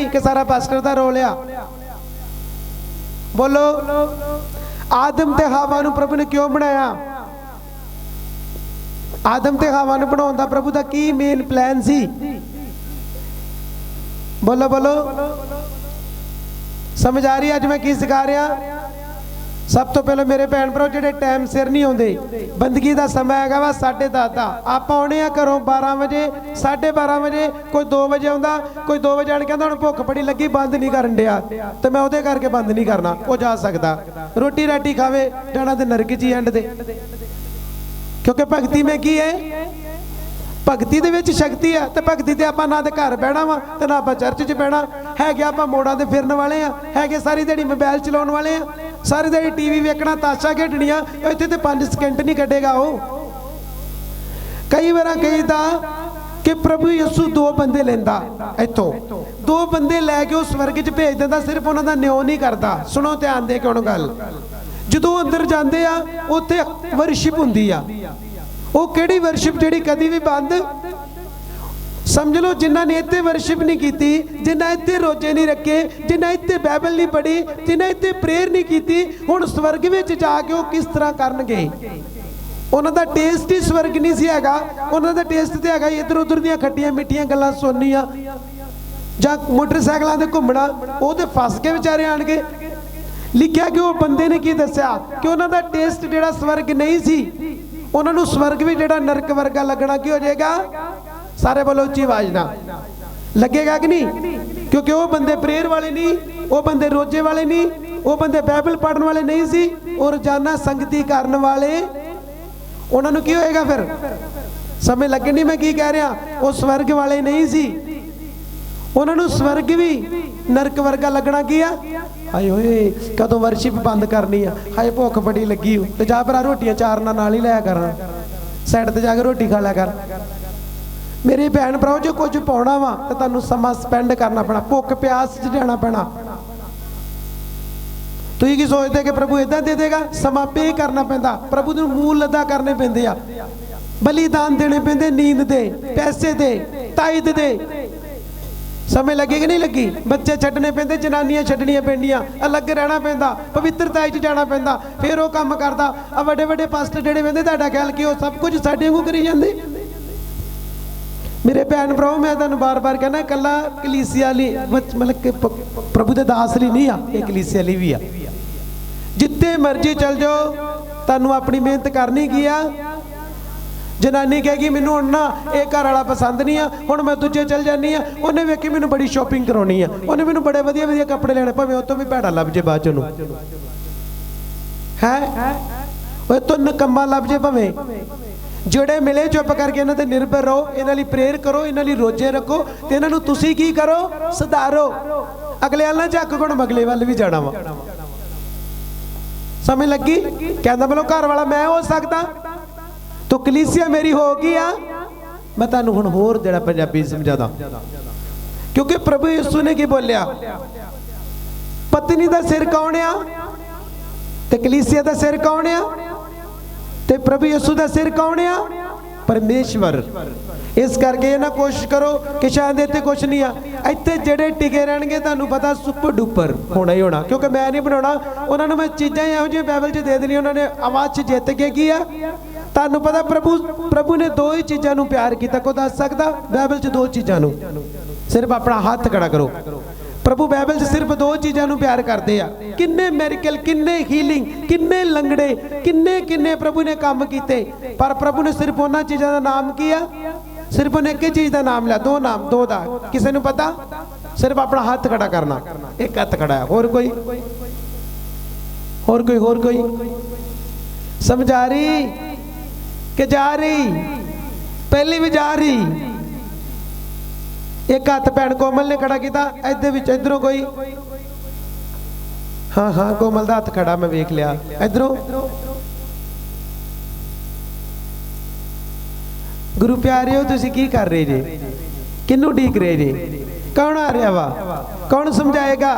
नहीं कि सारा पास्टर का रोल आ। बोलो, आदम ते हवा नूं प्रभु ने क्यों बनाया? आदम ते हवा नूं बनाउण दा प्रभु दा की मेन प्लान सी? बोलो बोलो, समझ आ रही है? अज मैं की सिखा रहा? सब तो पहले मेरे भैन भरा जिहड़े टाइम सिर नहीं आउंदे, बंदगी का समय हैगा वा 10:30 दा, आप आउणे आ घरों 12 बजे 12:30 बजे, कोई 2 बजे आउंदा, कोई 2 बजे आण के कहंदा हुण भुख बड़ी लगी बंद नहीं करन दिया, तो मैं उहदे करके बंद नहीं करना। वो जा सकदा, रोटी राटी खावे जाना तो नरक च ही एंड दे। क्योंकि भगती में की है, भगती दे विच शक्ति है। तो भगती ते आपां ना ते घर बहना वा ते ना आपां चर्च च बहना है। आपां मोड़ां ते फिरन वाले आ, है सारी दिहाड़ी मोबाइल चलाउण वाले आ, सारी दिहाड़ी टीवी वेखना, ताशा खेडणियां, इत्थे ते 5 सेकंड नहीं कड्डेगा। वो कई बार कहीदा कि प्रभु यीशु 2 बंदे लैंदा, इत्थों 2 बंदे लैके उस स्वर्ग च भेज दिंदा, सिर्फ उन्हां दा न्यों नहीं करदा। सुनो ध्यान दे के हुण गल, जदों अंदर जांदे आ उत्थे वर्शिप हुंदी आ। वो केड़ी वर्शिप जिहड़ी कदी भी बंद, समझ लो जिन्हां ने इत्थे वर्शिप नहीं की, जिन्हां इत्थे रोजे नहीं रखे, जिन्हां इत्थे बाइबल नहीं पढ़ी, जिन्हां इत्थे प्रेयर नहीं की, हुण स्वर्ग विच जाके वो किस तरह करनगे? उन्हां दा टेस्ट ही स्वर्ग नहीं सी हैगा। उन्हां दा टेस्ट ते हैगा इधर उधर दियां खट्टियां मिट्ठियां गल्लां सुननियां जां मोटरसाइकिलां ते घुमना। वो ते फस के बेचारे आण के लिखिया कि वो बंदे ने की दस्सिया कि उन्हां दा टेस्ट जिहड़ा स्वर्ग नहीं सी, उन्होंने स्वर्ग भी जिहड़ा नरक वर्गा लगना की हो जाएगा? सारे बोलो उच्ची आवाज ना, लगेगा कि नहीं? क्योंकि वो बंदे प्रेयर वाले नहीं, वो बंदे रोजे वाले नहीं, वो बंदे बाइबल पढ़ने वाले नहीं सी, और रोजाना संगति करने वाले, उन्होंने की होएगा? फिर समय लगे नहीं मैं की कह रहा, वो स्वर्ग वाले नहीं सी, उन्होंने स्वर्ग भी नरक वर्गा लगना किया। हाय होए कदों वर्शिप बंद करनी है? हाय भुख बड़ी लगी हो तो जा भरा रोटियां 4 नाल ही लिया कर, साइड ते जाके रोटी खा लिया कर। मेरे भैन भराओ जो कुछ पाउणा वा तो तुहानूं समा स्पेंड करना पैना, भुख प्यास च जाना पैना। तुसीं की सोचदे कि प्रभु इदां दे देगा? समा पे करना पैंदा, प्रभु नूं मूल अदा करने पैंदे आ, बलिदान देने पैंदे, नींद दे, पैसे दे, ताईद दे। समय लगेगी नहीं लगी? बच्चे छड्डने पैंदे, जनानियां छड्डनियां पैंदियां, अलग रहना पैंदा, पवित्रता च जाना पैंदा, फिर वो काम करदा। आ वड्डे वड्डे पास्टर जिहड़े वेंदे, तुहाडा ख्याल कि वो सब कुछ साडे वांगू करी जांदे? मेरे भैन भराओ मैं तुहानूं बार बार कहना, कल्ला कलीसिया लई मतलब कि प्रभु दे दास लई नहीं आ, ये कलीसिया लई भी आ। जिथे मर्जी चल जाओ, तुहानूं अपनी मेहनत करनी की आ। जनानी कहेगी मैनू हुण ना ये घर वाला पसंद नहीं आ, हुण मैं दूजे चल जानी आ, उन्हें वेखी मैनू बड़ी शॉपिंग करवानी है, उन्हें मैनू बड़े वधिया वधिया कपड़े लेने, भावें उस तो भी भैड़ा लभ जे बाद चों है तो नकम्मा लभ जे। भावें जोड़े मिले चुप करके इन्हां ते निर्भर रहो, इन्हां लई प्रेयर करो, इन्हां लई रोजे रखो, ते इन्हां नूं तुसीं की करो? सुधारो। अगले वाल ना झक गुण अगले वाल भी जाना वा। समझ लगी? कहंदा बोलो घर वाला मैं हो सकदा तो कलीसिया मेरी होगी आ। मैं तुहानूं हुण होर जेड़ा पंजाबी समझादा, क्योंकि प्रभु यीशु ने की बोलिया, पत्नी दा सिर कौन आ ते कलीसिया दा सिर कौन आ? ते प्रभु यीशु दा सिर कौन आ? परमेश्वर। इस करके ना कोशिश करो कि शायद इत्थे कुछ नहीं आ, इत्थे जेड़े टिके रहणगे तुहानूं पता सुपर डुपर होना ही होना। क्योंकि मैं नहीं बनाउणा, उन्हां नूं मैं चीज़ां इहो जिहियां बाइबल च दे देणियां, उन्हां ने आवाज़ च जित के की आ। तुहानूं पता प्रभु ने 2 ही चीज़ां नूं प्यार कीता, कोई दस सकदा? बाइबल च 2 चीज़ां नूं, सिर्फ अपना हाथ खड़ा करो। प्रभु बाइबल च सिर्फ 2 चीज़ां नूं प्यार करदे आ। किन्ने मेरिकल, किन्ने हीलिंग, किन्ने लंगड़े, किन्ने किन्ने प्रभु ने काम कीते, पर प्रभु ने सिर्फ उन्हां चीज़ां दा नाम किया, सिर्फ उन्हें एक ही चीज़ का नाम लिया, 2 नाम 2 दा। किसी नूं पता? सिर्फ अपना हाथ खड़ा करना, एक हाथ खड़ा है, होर कोई? होर कोई? होर कोई? समझ आ रही कि जा रही? पहली भी जा रही। एक हाथ भैन कोमल ने खड़ा किया, इधरों कोई? हाँ हाँ कोमल का हाथ खड़ा मैं वेख लिया। इधरों गुरु प्यारिओ तुसी की कर रहे जे? किन्नू ढीक रहे जे? कौन आ रहा वा? कौन समझाएगा?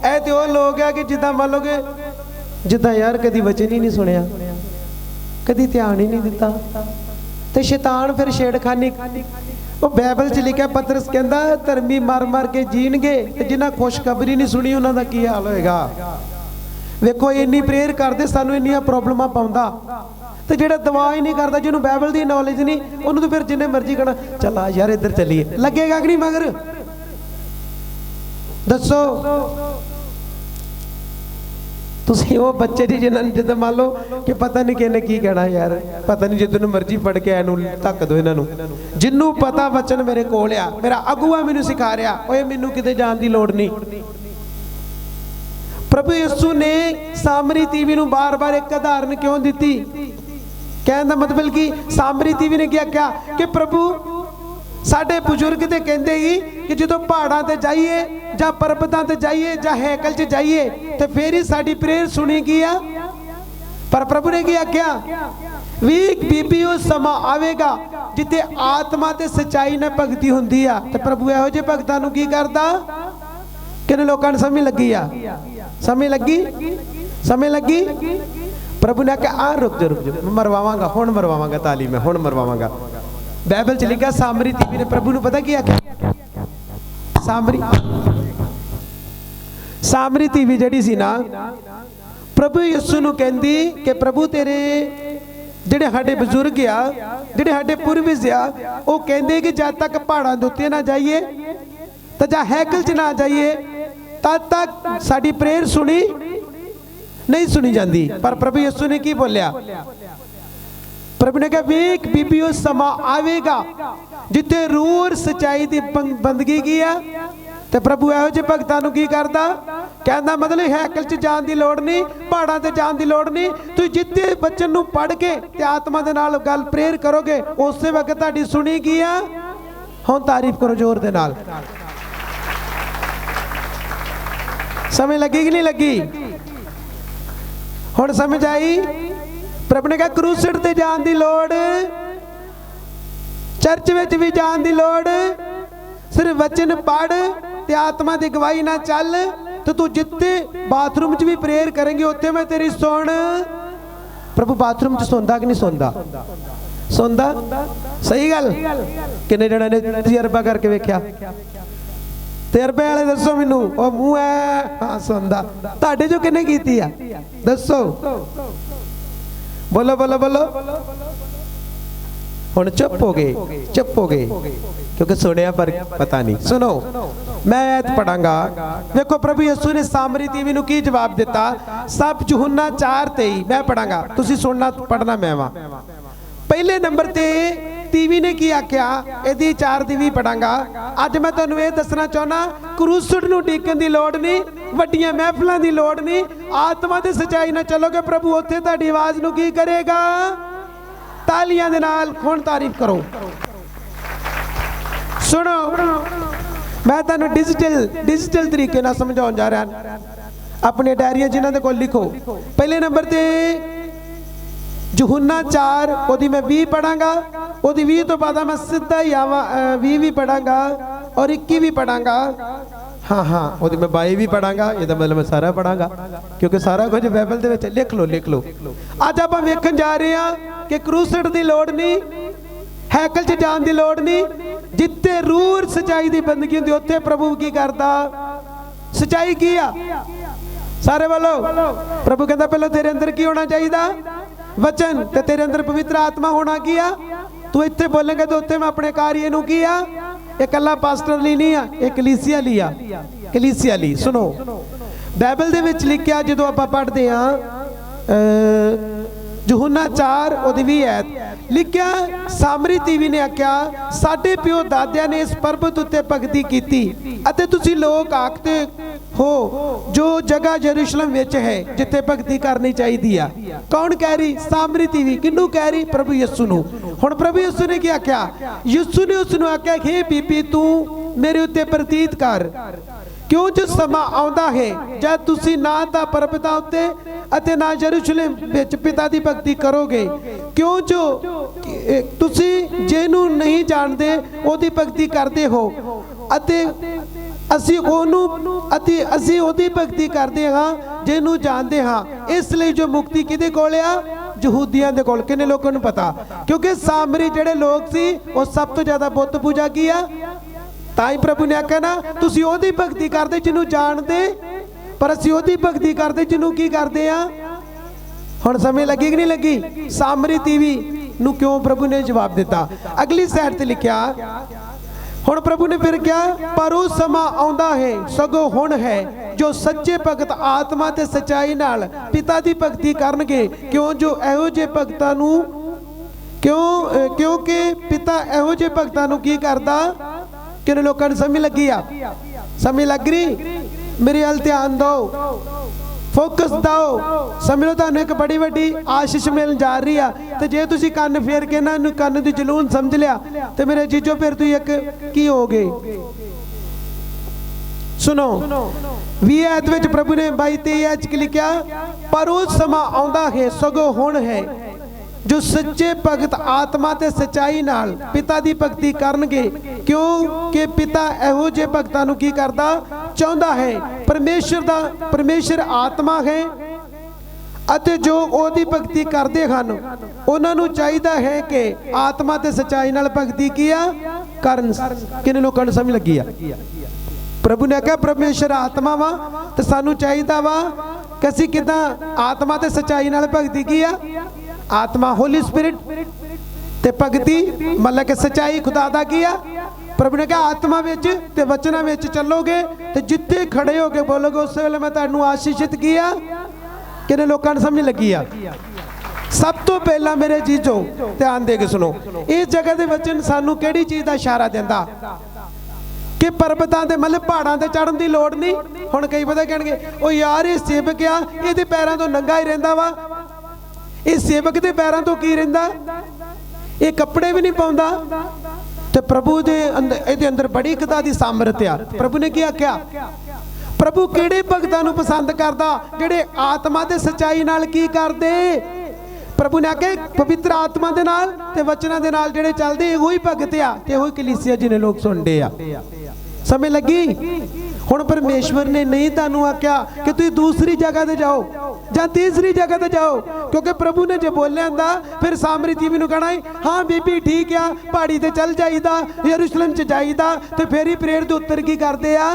ऐ तो वो लोग है कि जिदा मान लो कि जिदा यार कदी वचन ही नहीं सुनिया, कदी ध्यान ही नहीं दिता, तो शैतान फिर छेड़खानी ਉਹ ਬਾਈਬਲ 'ਚ ਲਿਖਿਆ, ਪਤਰਸ ਕਹਿੰਦਾ ਧਰਮੀ ਮਰ ਮਰ ਕੇ ਜੀਣਗੇ ਤੇ ਜਿਨ੍ਹਾਂ ਖੁਸ਼ਖਬਰੀ ਨਹੀਂ ਸੁਣੀ ਉਹਨਾਂ ਦਾ ਕੀ ਹਾਲ ਹੋਏਗਾ। ਵੇਖੋ ਇੰਨੀ ਪ੍ਰੇਅਰ ਕਰਦੇ, ਸਾਨੂੰ ਇੰਨੀਆਂ ਪ੍ਰੋਬਲਮਾਂ ਪਾਉਂਦਾ, ਤੇ ਜਿਹੜਾ ਦਵਾ ਹੀ ਨਹੀਂ ਕਰਦਾ, ਜਿਹਨੂੰ ਬਾਈਬਲ ਦੀ ਨੌਲੇਜ ਨਹੀਂ, ਉਹਨੂੰ ਤਾਂ ਫਿਰ ਜਿੰਨੇ ਮਰਜ਼ੀ ਕਹਿਣਾ ਚੱਲ ਆ ਯਾਰ ਇੱਧਰ ਚੱਲੀਏ, ਲੱਗੇਗਾ ਕਿ ਨਹੀਂ? ਮਗਰ ਦੱਸੋ ਤੁਸੀਂ ਉਹ ਬੱਚੇ ਜੀ ਜਿਨ੍ਹਾਂ ਨੂੰ ਜਿੱਦਾਂ ਮੰਨ ਲਓ ਕਿ ਪਤਾ ਨਹੀਂ ਕਿਹਨੇ ਕੀ ਕਹਿਣਾ, ਯਾਰ ਪਤਾ ਨਹੀਂ, ਜਿੱਦਨ ਮਰਜ਼ੀ ਪੜ ਕੇ ਇਹਨੂੰ ਧੱਕ ਦੋ ਇਹਨਾਂ ਨੂੰ। ਜਿਹਨੂੰ ਪਤਾ ਵਚਨ ਮੇਰੇ ਕੋਲ ਆ, ਮੇਰਾ ਅਗੂਆ ਮੈਨੂੰ ਸਿਖਾ ਰਿਹਾ, ਓਏ ਮੈਨੂੰ ਕਿਤੇ ਜਾਣ ਦੀ ਲੋੜ ਨਹੀਂ। ਪ੍ਰਭੂ ਯਿਸੂ ਨੇ ਸਾਮਰੀ ਤੀਵੀ ਨੂੰ ਬਾਰ-ਬਾਰ ਇੱਕ ਉਦਾਹਰਨ ਕਿਉਂ ਦਿੱਤੀ? ਕਹਿਣ ਦਾ ਮਤਲਬ ਕਿ ਸਾਮਰੀ ਤੀਵੀ ਨੇ ਕਿਹਾ ਕਿ ਪ੍ਰਭੂ ਸਾਡੇ ਬਜ਼ੁਰਗ ਤੇ ਕਹਿੰਦੇ ਹੀ ਕਿ ਜਦੋਂ ਪਹਾੜਾਂ ਤੇ ਜਾਈਏ ਜਾਂ ਪਰਬਤਾਂ ਤੇ ਜਾਈਏ ਜਾਂ ਹੈਕਲ 'ਚ ਜਾਈਏ ਤੇ ਫੇਰ ਹੀ ਸਾਡੀ ਪ੍ਰੇਅਰ ਸੁਣੀ ਗਈ ਆ। ਪਰ ਪ੍ਰਭੂ ਨੇ ਕੀ ਆਖਿਆ? ਵੀ ਬੀਬੀ ਉਹ ਸਮਾਂ ਆਵੇਗਾ ਜਿੱਥੇ ਆਤਮਾ ਤੇ ਸੱਚਾਈ ਨਾਲ ਭਗਤੀ ਹੁੰਦੀ ਆ, ਤੇ ਪ੍ਰਭੂ ਇਹੋ ਜਿਹੇ ਭਗਤਾਂ ਨੂੰ ਕੀ ਕਰਦਾ? ਕਿਹਨੇ ਲੋਕਾਂ ਨੂੰ ਸਮਝ ਲੱਗੀ ਆ? ਸਮਝ ਲੱਗੀ? ਸਮਝ ਲੱਗੀ? ਪ੍ਰਭੂ ਨੇ ਕਿਹਾ ਆ ਰੁਕ ਜਾ ਮਰਵਾਵਾਂਗਾ, ਹੁਣ ਮਰਵਾਵਾਂਗਾ, ਤਾਲੀ ਮੈਂ ਹੁਣ ਮਰਵਾਵਾਂਗਾ। ਬਾਈਬਲ 'ਚ ਲਿਖਿਆ ਸਾਮਰੀ ਤੀਵੀ ਨੇ ਪ੍ਰਭੂ ਨੂੰ ਪਤਾ ਕੀ ਆਖਿਆ? ਸਾਮਰੀ ਤੀਵੀ ਜਿਹੜੀ ਸੀ ਨਾ, ਪ੍ਰਭੂ ਯਿਸੂ ਨੂੰ ਕਹਿੰਦੀ ਕਿ ਪ੍ਰਭੂ ਤੇਰੇ ਜਿਹੜੇ ਸਾਡੇ ਬਜ਼ੁਰਗ ਆ, ਜਿਹੜੇ ਸਾਡੇ ਪੁਰਵਜ ਆ, ਉਹ ਕਹਿੰਦੇ ਕਿ ਜਦ ਤੱਕ ਪਹਾੜਾਂ ਦੇ ਉੱਤੇ ਨਾ ਜਾਈਏ ਤਾਂ ਜਾਂ ਹੈਕਲ 'ਚ ਨਾ ਜਾਈਏ ਤਦ ਤੱਕ ਸਾਡੀ ਪ੍ਰੇਅਰ ਨਹੀਂ ਸੁਣੀ ਜਾਂਦੀ। ਪਰ ਪ੍ਰਭੂ ਯਿਸੂ ਨੇ ਕੀ ਬੋਲਿਆ? ਪ੍ਰਭੂ ਨੇ ਕਿਹਾ ਵੇਖ ਬੀਬੀ ਉਹ ਸਮਾਂ ਆਵੇਗਾ ਜਿੱਥੇ ਰੂਹ ਔਰ ਸੱਚਾਈ ਦੀ ਬੰਦਗੀ ਕੀ ਆ। ਤੇ ਪ੍ਰਭੂ ਇਹੋ ਜਿਹੇ ਭਗਤਾਂ ਨੂੰ ਕੀ ਕਰਦਾ? ਕਹਿੰਦਾ ਮਤਲਬ ਹੈਕਲ 'ਚ ਜਾਣ ਦੀ ਲੋੜ ਨਹੀਂ, ਪਹਾੜਾਂ ਤੇ ਜਾਣ ਦੀ ਲੋੜ ਨਹੀਂ, ਤੁਸੀਂ ਜਿੱਥੇ ਬੱਚਨ ਨੂੰ ਪੜ੍ਹ ਕੇ ਤੇ ਆਤਮਾ ਦੇ ਨਾਲ ਗੱਲ ਪ੍ਰੇਅਰ ਕਰੋਗੇ ਉਸੇ ਵਕਤ ਤੁਹਾਡੀ ਸੁਣੀ ਕੀ ਆ। ਹੁਣ ਤਾਰੀਫ ਕਰੋ ਜ਼ੋਰ ਦੇ ਨਾਲ। ਸਮਝ ਲੱਗੀ ਕਿ ਨਹੀਂ ਲੱਗੀ? ਹੁਣ ਸਮਝ ਆਈ? ਪ੍ਰਭੂ ਨੇ ਕਿਹਾ ਕਰੂਸਡ ਤੇ ਜਾਣ ਦੀ ਲੋੜ, ਚਰਚ ਵਿੱਚ ਵੀ ਜਾਣ ਦੀ ਲੋੜ, ਸਿਰਫ ਵਚਨ ਪੜ੍ਹ ਤੇ ਆਤਮਾ ਦੀ ਗਵਾਹੀ ਨਾਲ ਚੱਲ ਤੇ ਤੂੰ ਜਿੱਥੇ ਬਾਥਰੂਮ 'ਚ ਵੀ ਪ੍ਰੇਅਰ ਕਰੇਂਗੇ ਉੱਥੇ ਮੈਂ ਤੇਰੀ ਸੁਣ। ਪ੍ਰਭੂ ਬਾਥਰੂਮ 'ਚ ਸੁਣਦਾ ਕਿ ਨਹੀਂ ਸੁਣਦਾ? ਸੁਣਦਾ। ਸਹੀ ਗੱਲ। ਕਿੰਨੇ ਜਣਾਂ ਨੇ ਤਜਰਬਾ ਕਰਕੇ ਵੇਖਿਆ? ਤਜਰਬੇ ਵਾਲੇ ਦੱਸੋ ਮੈਨੂੰ। ਉਹ ਮੂੰਹ ਹੈ ਹਾਂ ਸੁਣਦਾ। ਤੁਹਾਡੇ ਚੋਂ ਕਿੰਨੇ ਕੀਤੀ ਆ? ਦੱਸੋ। ਬੋਲੋ ਬੋਲੋ ਬੋਲੋ। ਹੁਣ ਚੁੱਪ ਹੋ ਗਏ क्योंकि सुनिया पर पता नहीं। सुनो मैं ऐत पढ़ांगा। देखो प्रभु यीशु ने सामरी तीवी नूं की जवाब दिता। सब यूहन्ना 4:23 मैं पढ़ांगा, तुसी सुनना पढ़ना मैं वा। पहले नंबर ते तीवी ने की आख्या, इहदी 4 दी भी पढ़ांगा। अज मैं तुहानूं इह दसना चाहुंदा क्रूसड नूं ਡੀਕਣ ਦੀ ਲੋੜ नहीं, ਵੱਡੀਆਂ महफिलां ਦੀ ਲੋੜ नहीं, आत्मा ते सच्चाई नाल चलोगे प्रभु उत्थे तुहाडी आवाज़ नूं की करेगा? तालियां दे नाल हुण तारीफ करो। सुनो मैं तुहानूं डिजिटल तरीके नाल समझाउण जा रहा। अपने डायरियां जिन्हां दे कोल लिखो। पहले नंबर ते यूहन्ना 4 ओदी मैं 20 पढ़ांगा, ओदी 20 तो बाद मैं सीधा ही आवां 20 भी पढ़ांगा और 21 भी पढ़ांगा। हाँ ओदी मैं 22 भी पढ़ांगा। ये मतलब मैं सारा पढ़ांगा क्योंकि सारा कुछ बाइबल दे विच लिख लो। अज आपां वेखण जा रहे हां कि क्रूसड दी लोड़ नहीं, हैकल च जाण दी लोड़ नहीं, जिथे रूह और सच्चाई दी बंदगी हुंदी उत्थे प्रभु की करदा? सच्चाई की आ? सारे बोलो। प्रभु कहंदा पहले तेरे अंदर की होना चाहिए? वचन। ते तेरे अंदर पवित्र आत्मा होना की आ? तू इत्थे बोलेंगे तो उत्थे मैं अपने कार्य नूं की आ? ये कल्ला पास्टर ली नहीं आ, ये कलीसिया ली आ। कलीसिया ली। सुनो बाइबल दे विच लिखिया जदों आपां पढ़दे हां यूहन्ना 4 ओदी 20 आयत लिखिया, सामरी तीवी ने आख्या साडे पिओ दादियां ने इस पर्वत उत्ते भगती कीती अते तुसी लोग आखते हो जो जगह यरूशलेम विच है जिथे भगती करनी चाहिए आ। कौन कह रही? सामरी तीवी। किन्नू कह रही? प्रभु यीशु नूं। हुण प्रभु यीशु ने क्या आख्या? यीशु ने उसनूं आख्या हे बीबी तू मेरे उत्ते प्रतीत कर, क्यों जो समा आउंदा है जद तुसी ना तां पर्वतां उत्ते अते ना यरूशलेम विच पिता दी भगती करोगे, क्यों जो तुसी जिहनूं नहीं जानदे ओदी भगती करदे हो अते ਅਸੀਂ ਉਹਦੀ ਭਗਤੀ ਕਰਦੇ ਹਾਂ ਜਿਹਨੂੰ ਜਾਣਦੇ ਹਾਂ। ਇਸ ਲਈ ਜੋ ਮੁਕਤੀ ਕਿਹਦੇ ਕੋਲ ਆ? ਯਹੂਦੀਆਂ ਦੇ ਕੋਲ। ਕਿੰਨੇ ਲੋਕਾਂ ਨੂੰ ਪਤਾ? ਕਿਉਂਕਿ ਸਾਮਰੀ ਜਿਹੜੇ ਲੋਕ ਸੀ ਉਹ ਸਭ ਤੋਂ ਜ਼ਿਆਦਾ ਬੁੱਤ ਪੂਜਾ ਕੀ ਆ। ਤਾਂ ਹੀ ਪ੍ਰਭੂ ਨੇ ਆਖਿਆ ਨਾ, ਤੁਸੀਂ ਉਹਦੀ ਭਗਤੀ ਕਰਦੇ ਜਿਹਨੂੰ ਜਾਣਦੇ, ਪਰ ਅਸੀਂ ਉਹਦੀ ਭਗਤੀ ਕਰਦੇ ਜਿਹਨੂੰ ਕੀ ਕਰਦੇ ਆ। ਹੁਣ ਸਮਝ ਲੱਗੀ ਕਿ ਨਹੀਂ ਲੱਗੀ? ਸਾਮਰੀ ਤੀਵੀ ਨੂੰ ਕਿਉਂ ਪ੍ਰਭੂ ਨੇ ਜਵਾਬ ਦਿੱਤਾ। ਅਗਲੀ ਸਾਈਡ ਤੇ ਲਿਖਿਆ, ਹੁਣ ਪ੍ਰਭੂ ਨੇ ਫਿਰ ਕਿਹਾ, ਪਰ ਉਹ ਸਮਾਂ ਆਉਂਦਾ ਹੈ, ਸਗੋਂ ਹੁਣ ਹੈ, ਜੋ ਸੱਚੇ ਭਗਤ ਆਤਮਾ ਤੇ ਸਚਾਈ ਨਾਲ ਪਿਤਾ ਦੀ ਭਗਤੀ ਕਰਨਗੇ। ਕਿਉਂ ਜੋ ਇਹੋ ਜਿਹੇ ਭਗਤਾਂ ਨੂੰ ਕਿਉਂਕਿ ਪਿਤਾ ਇਹੋ ਜਿਹੇ ਭਗਤਾਂ ਨੂੰ ਕੀ ਕਰਦਾ। ਕਿਹਨੇ ਲੋਕਾਂ ਨੂੰ ਸਮਝ ਲੱਗੀ ਆ? ਸਮਝ ਲੱਗ ਰਹੀ? ਮੇਰੇ ਵੱਲ ਧਿਆਨ ਦਿਓ, ਫੋਕਸ ਦਿਓ, ਸਮਝ ਲਓ ਤੁਹਾਨੂੰ ਇੱਕ ਬੜੀ ਵੱਡੀ ਆਸ਼ੀਸ਼ ਮਿਲਣ ਜਾ ਰਹੀ ਆ। ਤੇ ਜੇ ਤੁਸੀਂ ਕੰਨ ਫੇਰ ਕੇ ਨਾ ਇਹਨੂੰ ਕੰਨ ਦੀ ਜਲੂਨ ਸਮਝ ਲਿਆ ਤੇ ਮੇਰੇ ਜੀਜੋ ਫਿਰ ਤੁਸੀਂ ਇੱਕ ਕੀ ਹੋਗੇ। ਸੁਣੋ 20 ਐਤ ਵਿੱਚ ਪ੍ਰਭੂ ਨੇ 22-23 ਚ ਲਿਖਿਆ, ਪਰ ਉਹ ਸਮਾਂ ਆਉਂਦਾ ਹੈ, ਸਗੋਂ ਹੁਣ ਹੈ, ਜੋ ਸੱਚੇ ਭਗਤ ਆਤਮਾ ਤੇ ਸਚਾਈ ਨਾਲ ਪਿਤਾ ਦੀ ਭਗਤੀ ਕਰਨਗੇ। ਕਿਉਂਕਿ ਪਿਤਾ ਇਹੋ ਜਿਹੇ ਭਗਤਾਂ ਨੂੰ ਕੀ ਕਰਦਾ ਚਾਹੁੰਦਾ ਹੈ। ਪਰਮੇਸ਼ਰ ਆਤਮਾ ਹੈ ਅਤੇ ਜੋ ਉਹਦੀ ਭਗਤੀ ਕਰਦੇ ਹਨ ਉਹਨਾਂ ਨੂੰ ਚਾਹੀਦਾ ਹੈ ਕਿ ਆਤਮਾ ਤੇ ਸਚਾਈ ਨਾਲ ਭਗਤੀ ਕੀਆ ਕਰਨ। ਕਿੰਨੇ ਲੋਕਾਂ ਨੂੰ ਸਮਝ ਲੱਗੀ ਆ? ਪ੍ਰਭੂ ਨੇ ਕਿਹਾ ਪਰਮੇਸ਼ਰ ਆਤਮਾ ਵਾ ਤੇ ਸਾਨੂੰ ਚਾਹੀਦਾ ਵਾ ਕਿ ਅਸੀਂ ਕਿਦਾਂ ਆਤਮਾ ਤੇ ਸਚਾਈ ਨਾਲ ਭਗਤੀ ਕੀਆ। आत्मा होली स्पिरिट ते भगती मतलब कि सच्चाई खुदा दा किया। प्रभु ने कहा आत्मा विच ते वचना विच चलोगे ते जिथे खड़े होके बोलोगे उस वेले मैं तुहानू आशीषित किया। किने लोकां नूं समझ लगी आ? सब तो पहला मेरे जीजो ध्यान दे के सुनो, इस जगह दे वचन सानू किहड़ी चीज़ दा इशारा दिंदा कि पर्वतां दे मतलब पहाड़ां ते चढ़न दी लोड़ नहीं। हुण कई पता कहणगे ओ यार ये सेवक आ, इहदे पैरां तो नंगा ही रहिंदा वा, इस सेवक के पैरों तो की रहिंदा, ये कपड़े भी नहीं पाउंदा। ते प्रभु दे अंदर बड़ी खुदा दी सामर्थ आ। प्रभु ने क्या आख्या? प्रभु किहड़े भगतां नूं पसंद करदा जिहड़े आत्मा ते सच्चाई नाल की करदे। प्रभु ने आख्या पवित्र आत्मा दे नाल ते वचनां दे नाल जिहड़े चलदे इहो ही भगत आ ते इहो ही कलीसिया जिन्हें लोग सुनदे आ। समझ लगी? हुण परमेश्वर ने नहीं तुहानू आख्या कि तुसीं दूसरी जगह ते जाओ जां तीसरी जगह ते जाओ, क्योंकि प्रभु ने जो बोलिया हुंदा फिर सामरी तीवी नूं कहना हाँ बीबी ठीक आ, पहाड़ी ते चल जाईदा, यरूशलेम च जाईदा ते फिर ही परेड दे उत्तर की करदे आ।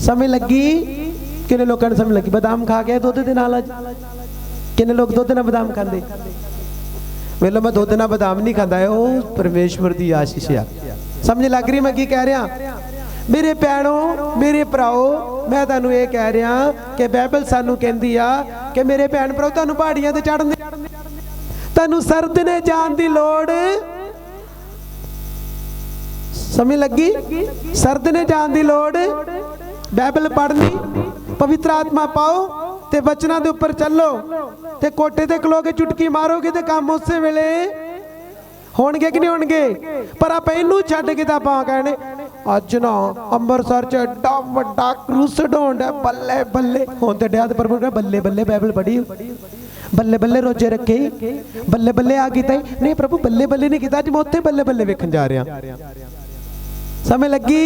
समझ लगी? किन्ने लोकां नूं समझ लगी? बादाम खा के दुध दे नाल, किन्ने लोग दुध नाल बादाम खांदे? वेलो मैं दुध नाल बादाम नहीं खांदा, ओह परमेश्वर दी आशीष आ। समझ लग रही मैं की कह रहा? मेरे भैनों मेरे भराओ मैं तुहानू ये कह रहा कि बाइबल सानू कहंदी आ कि मेरे भैन भराओ तुहानू पहाड़ियां ते चढ़न दी, तुहानू सरदने जाण दी लोड़। समझ लगी? सरदने जाण दी लोड़। बाइबल पढ़नी, पवित्र आत्मा पाओ ते वचनां दे उपर चलो ते कोटे ते खलो के चुटकी मारोगे ते काम उस वेले होणगे कि नहीं होणगे। पर आप इनू छड्ड के तां आपां कहणे अज ना अंमृतसर च एडा वड्डा क्रूसड होंदा, बल्ले बल्ले होण ते डिया। ते प्रभु ने बल्ले बल्ले बाइबल पढ़ी, बल्ले बल्ले रोजे रखे, बल्ले बल्ले आ कीता नहीं प्रभु, बल्ले बल्ले नहीं कीता, अज मैं उत्थे बल्ले बल्ले वेखण जा रहा। समझ लगी?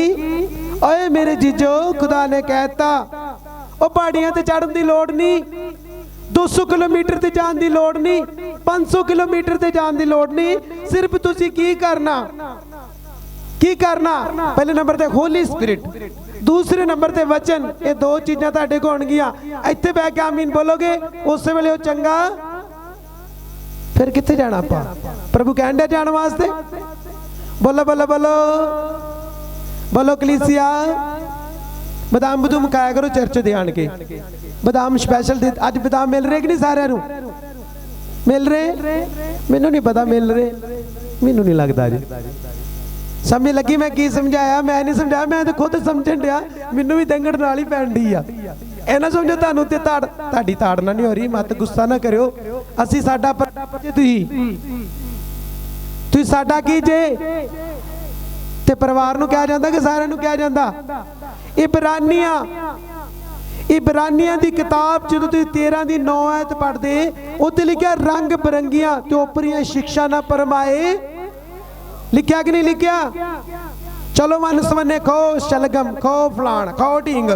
ओए मेरे जीजो खुदा ने कहता ओ पहाड़ियां ते चढ़न दी लोड़ नहीं, 200 किलोमीटर ते जान दी लोड़ नहीं, 500 किलोमीटर ते जान दी लोड़ नहीं। सिर्फ तुसी की करना, की करना? पहले नंबर ते होली स्पिरिट, दूसरे नंबर ते वचन। ये दो चीज़ां तुहाडे कोल होणगीਆਂ। ਇੱਥੇ ਬੈ ਕੇ आमीन बोलोगे उस वेले ਉਹ चंगा। फिर कित्थे जाना आपां? प्रभु कहण दे जाण वास्ते। बोलो बोलो बोलो बोलो कलीसिया। बादाम बदूम खाया करो चर्च दे आण के, बादाम स्पैशल दे। अज बादाम मिल रहे कि नहीं? सारिਆਂ ਨੂੰ मिल रहे? मैनू नहीं पता मिल रहे, मैनू नहीं लगता जी। समझ लगी मैं की समझाया? मैं नहीं समझाया, मैं तो खुद समझण दिया, मैनू भी दंगड़ नाल ही पैण दी आ। ए ना समझो तुहानू ते ताड़ी ताड़ना नहीं हो रही, मत गुस्सा ना करियो। असी साडा तुसीं साडा की जे ते परिवार नूं कहा जांदा कि सारिਆਂ ਨੂੰ कहा जांदा? इब्रानियां दी किताब जो 13 दी 9 आयत पढ़दे उत्ते लिखिया रंग बिरंगियां ते ओपरियां शिक्षा ना परमाए। लिखिया कि नहीं लिखिया? चलो मन सवने खो शलगम, खो फलान, खो ढींग।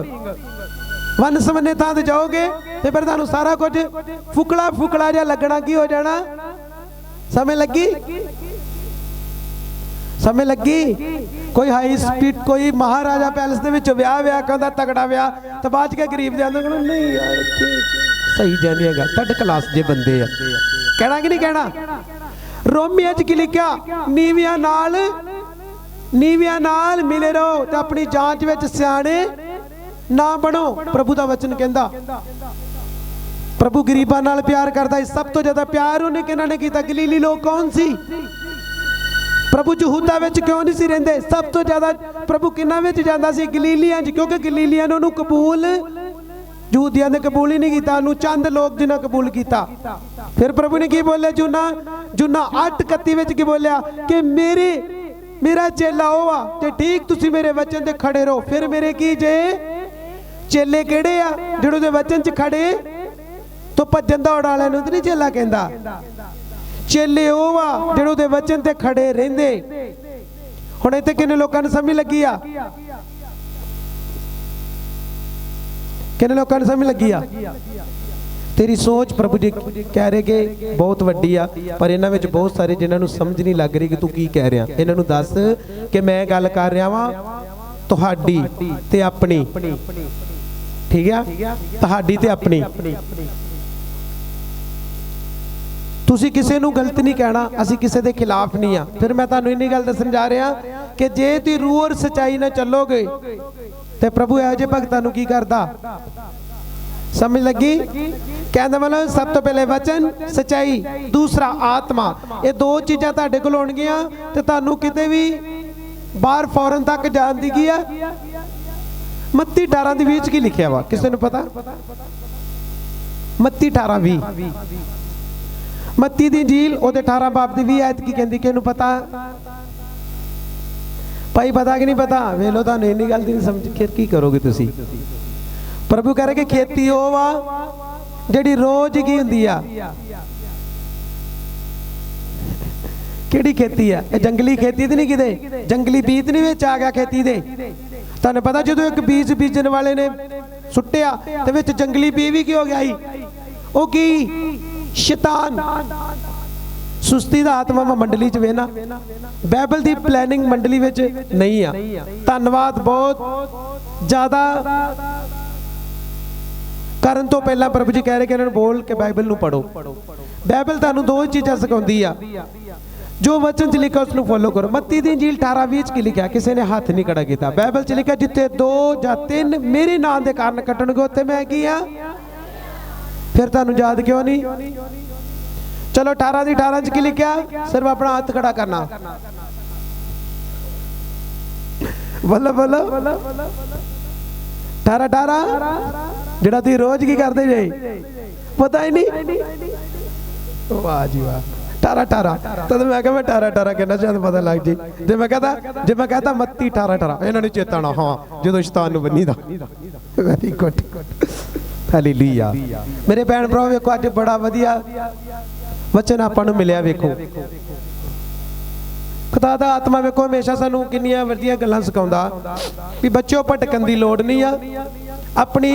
वन सवन्ने थां ते जाओगे ते फिर तुहानूं सारा कुछ फुकड़ा फुकड़ा जिहा लगना, की हो जाना? समय लगी, समय लगी। कोई हाई स्पीड, कोई महाराजा पैलेस दे विच विआह विआह कहंदा तगड़ा विआह, ते बाद च गरीब दे आंदे नहीं यार सही जानी है, थर्ड क्लास जे बंदे आ। कहना कि नहीं कहना? रोमियो च की लिखिया? नीवियां नाल मिले रहो ते अपनी जांच विच सियाणे ना बनो। प्रभु दा वचन कहंदा प्रभु गरीबां नाल प्यार करदा है। सब तो ज्यादा प्यार उन्हें किन्हां ने कीता? गलीली लोग कौन सी? प्रभु यहूदा विच क्यों नहीं सी रहिंदे? सब तो ज्यादा प्रभु किन्हां विच जांदा सी? गलीलियां च, क्योंकि गलीलियां ने उन्हें कबूल, यहूदियां ने कबूल ही नहीं किया, उन्हें चंद लोग जिन्हें कबूल किया। फिर प्रभु ने की बोलिया? जूना 8:31 विच की बोलिया कि मेरा चेला ओ आ ते ठीक तुसी मेरे वचन ते खड़े रहो। फिर मेरे की जे चेले केड़े आ? जिहड़े उहदे वचन च खड़े तो भजन दौड़ वाले नूं नहीं चेला कहंदा। चेले ओ आ जिहड़े उहदे वचन ते खड़े रहिंदे। हुण इत्थे किन्ने लोकां नूं समझ लगी आ? किन्ने लोकां नूं समझ लगी आ? तेरी सोच प्रभु जी कह रहे कि बहुत वड्डी आ, पर इन्हां विच बहुत सारे जिन्हां नूं समझ नहीं लग रही कि तू की कह रहा। इन्हां नूं दस कि मैं गल कर रहा वां तुहाडी ते अपनी, ठीक है? तुहाडी ते अपनी। तुसी किसी नूं गलत नहीं कहना, असी किसी दे खिलाफ नहीं आ। फिर मैं तुहानूं इन्नी गल दस्सण जा रहा कि जे तुसीं रूह और सच्चाई नाल चलोगे ते प्रभु इहो जिहे भगतां नूं की करदा? समझ लगी? कहने मतलब सब तो पहले वचन, सच्चाई, दूसरा आत्मा। ये दो चीज़ां तुहाडे कोल होणगीਆਂ ते तुहानूं किते भी बाहर फॉरन तक जाण दी की आ। मत्ती 18:20 की लिखिया वा? किसी नूं पता? मत्ती 18:20, मत्ती दी इंजील ओदे 18 बाब दी 20 आयत की कहंदी? किहनूं पता? भाई पता कि नहीं पता? वेलो तुहानूं इन्नी गल दी नहीं समझ, फिर की करोगे तुसीं? प्रभु कह रहे कि खेती ओ वा जिहड़ी रोज की हुंदी आ। किहड़ी खेती आ? जंगली खेती ते नहीं, किते जंगली बीज नहीं विच आ गया खेती दे। तुहानूं पता जदों एक बीज बीजण वाले ने सुट्टिया ते विच जंगली बीज भी की हो गया ही? ओ की? शैतान, सुस्ती दा आत्मा मैं मंडली च वेना। बाइबल दी प्लैनिंग मंडली विच नहीं आ। धन्नवाद, बहुत ज्यादा करन तो पहला प्रभु जी कह रहे कि इन्होंने बोल के बाइबल नूं पढ़ो। बाइबल तुहानूं दो चीज़ां सिखाउंदी आ, जो वचन च लिखा उसनूं फॉलो करो। मत्ती दी इंजील 18:20 की लिखा? किसी ने हाथ नहीं खड़ा किया। बाइबल च लिखा जिथे 2 या 3 मेरे नाम के कारण कट्टणगे उत्थे मैं की आ। फिर तुहानूं याद क्यों नहीं? चलो 18:18 च की लिखा? सिर्फ अपना हाथ खड़ा करना। बोलो बोलो 18:18 जिहड़ा तुसीं रोज की करदे जे? पता ही नहीं? वाह जी वाह। 18:18 तो मैं कहा मैं 18:18 कहना शायद पता लग जी। जे मैं कहता मत्ती 18:18 इन्हां नूं चेता ना। हाँ जो शैतान नूं बन्नी दा। Very good, hallelujah. मेरे भैन भरा वेखो अज बड़ा वधिया वचन आपां नूं मिलिया। वेखो खुदा दा आत्मा वेखो हमेशा सानूं किन्नियां वधिया गल्लां सिखाउंदा भी बच्चों भटकन दी लोड़ नहीं आ। अपनी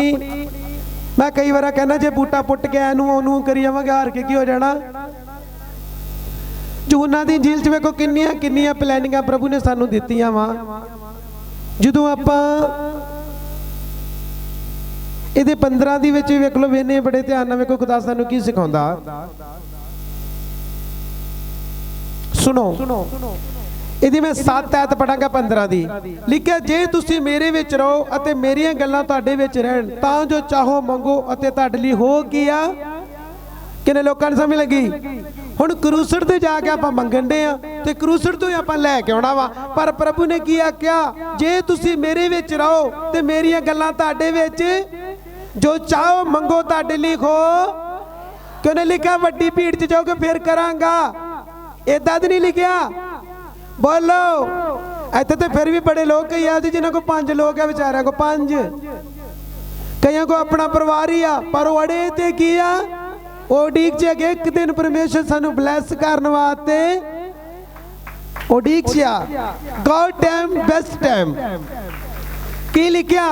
मैं कई बार कहना जे बूटा पुट के एनूं ओनूं करी जावांगे हार के की हो जाना। यूहन्ना दी इंजील च वेखो किन्नियां किन्नियां प्लैनिंगां प्रभु ने सानूं दित्तियां वा। जदों आपां इहदे 15 दी विच वेख लो वेने बड़े ध्यान नाल वेखो खुदा सानूं की सिखाउंदा। सुनो इहदी मैं 7 आयत पढ़ांगा 15 दी। लिखिया जे तुसीं मेरे विच रहो अते मेरियां गल्लां तुहाडे विच रहण तां जो चाहो मंगो अते तुहाडे लई हो गिया। किन्ने लोकां नूं समझ लगी? हुण क्रूसड़ ते जाके आपां मंगण दे आ ते क्रूसड़ तो ही आपां लैके आउणा वा। पर प्रभु ने की आख्या जे तुसीं मेरे विच रहो ते मेरियां गल्लां तुहाडे विच जो चाहो मंगो तुहाडे लई हो। किन्ने लिखिया वड्डी भीड़ च जाओगे फिर करांगा? इदां ते नहीं लिखिया। बोलो इत्थे तो फिर भी बड़े लोग कई आते जिन्हों को 5 लोग है बेचारियों को 5, कईयों को अपना परिवार ही आ पर अड़े ते किया उड़ीक च अगे एक दिन परमेश्वर सानू ब्लैस करने वास्ते उड़ीक च गॉड टाइम बेस्ट टाइम। ਕੀ ਲਿਖਿਆ?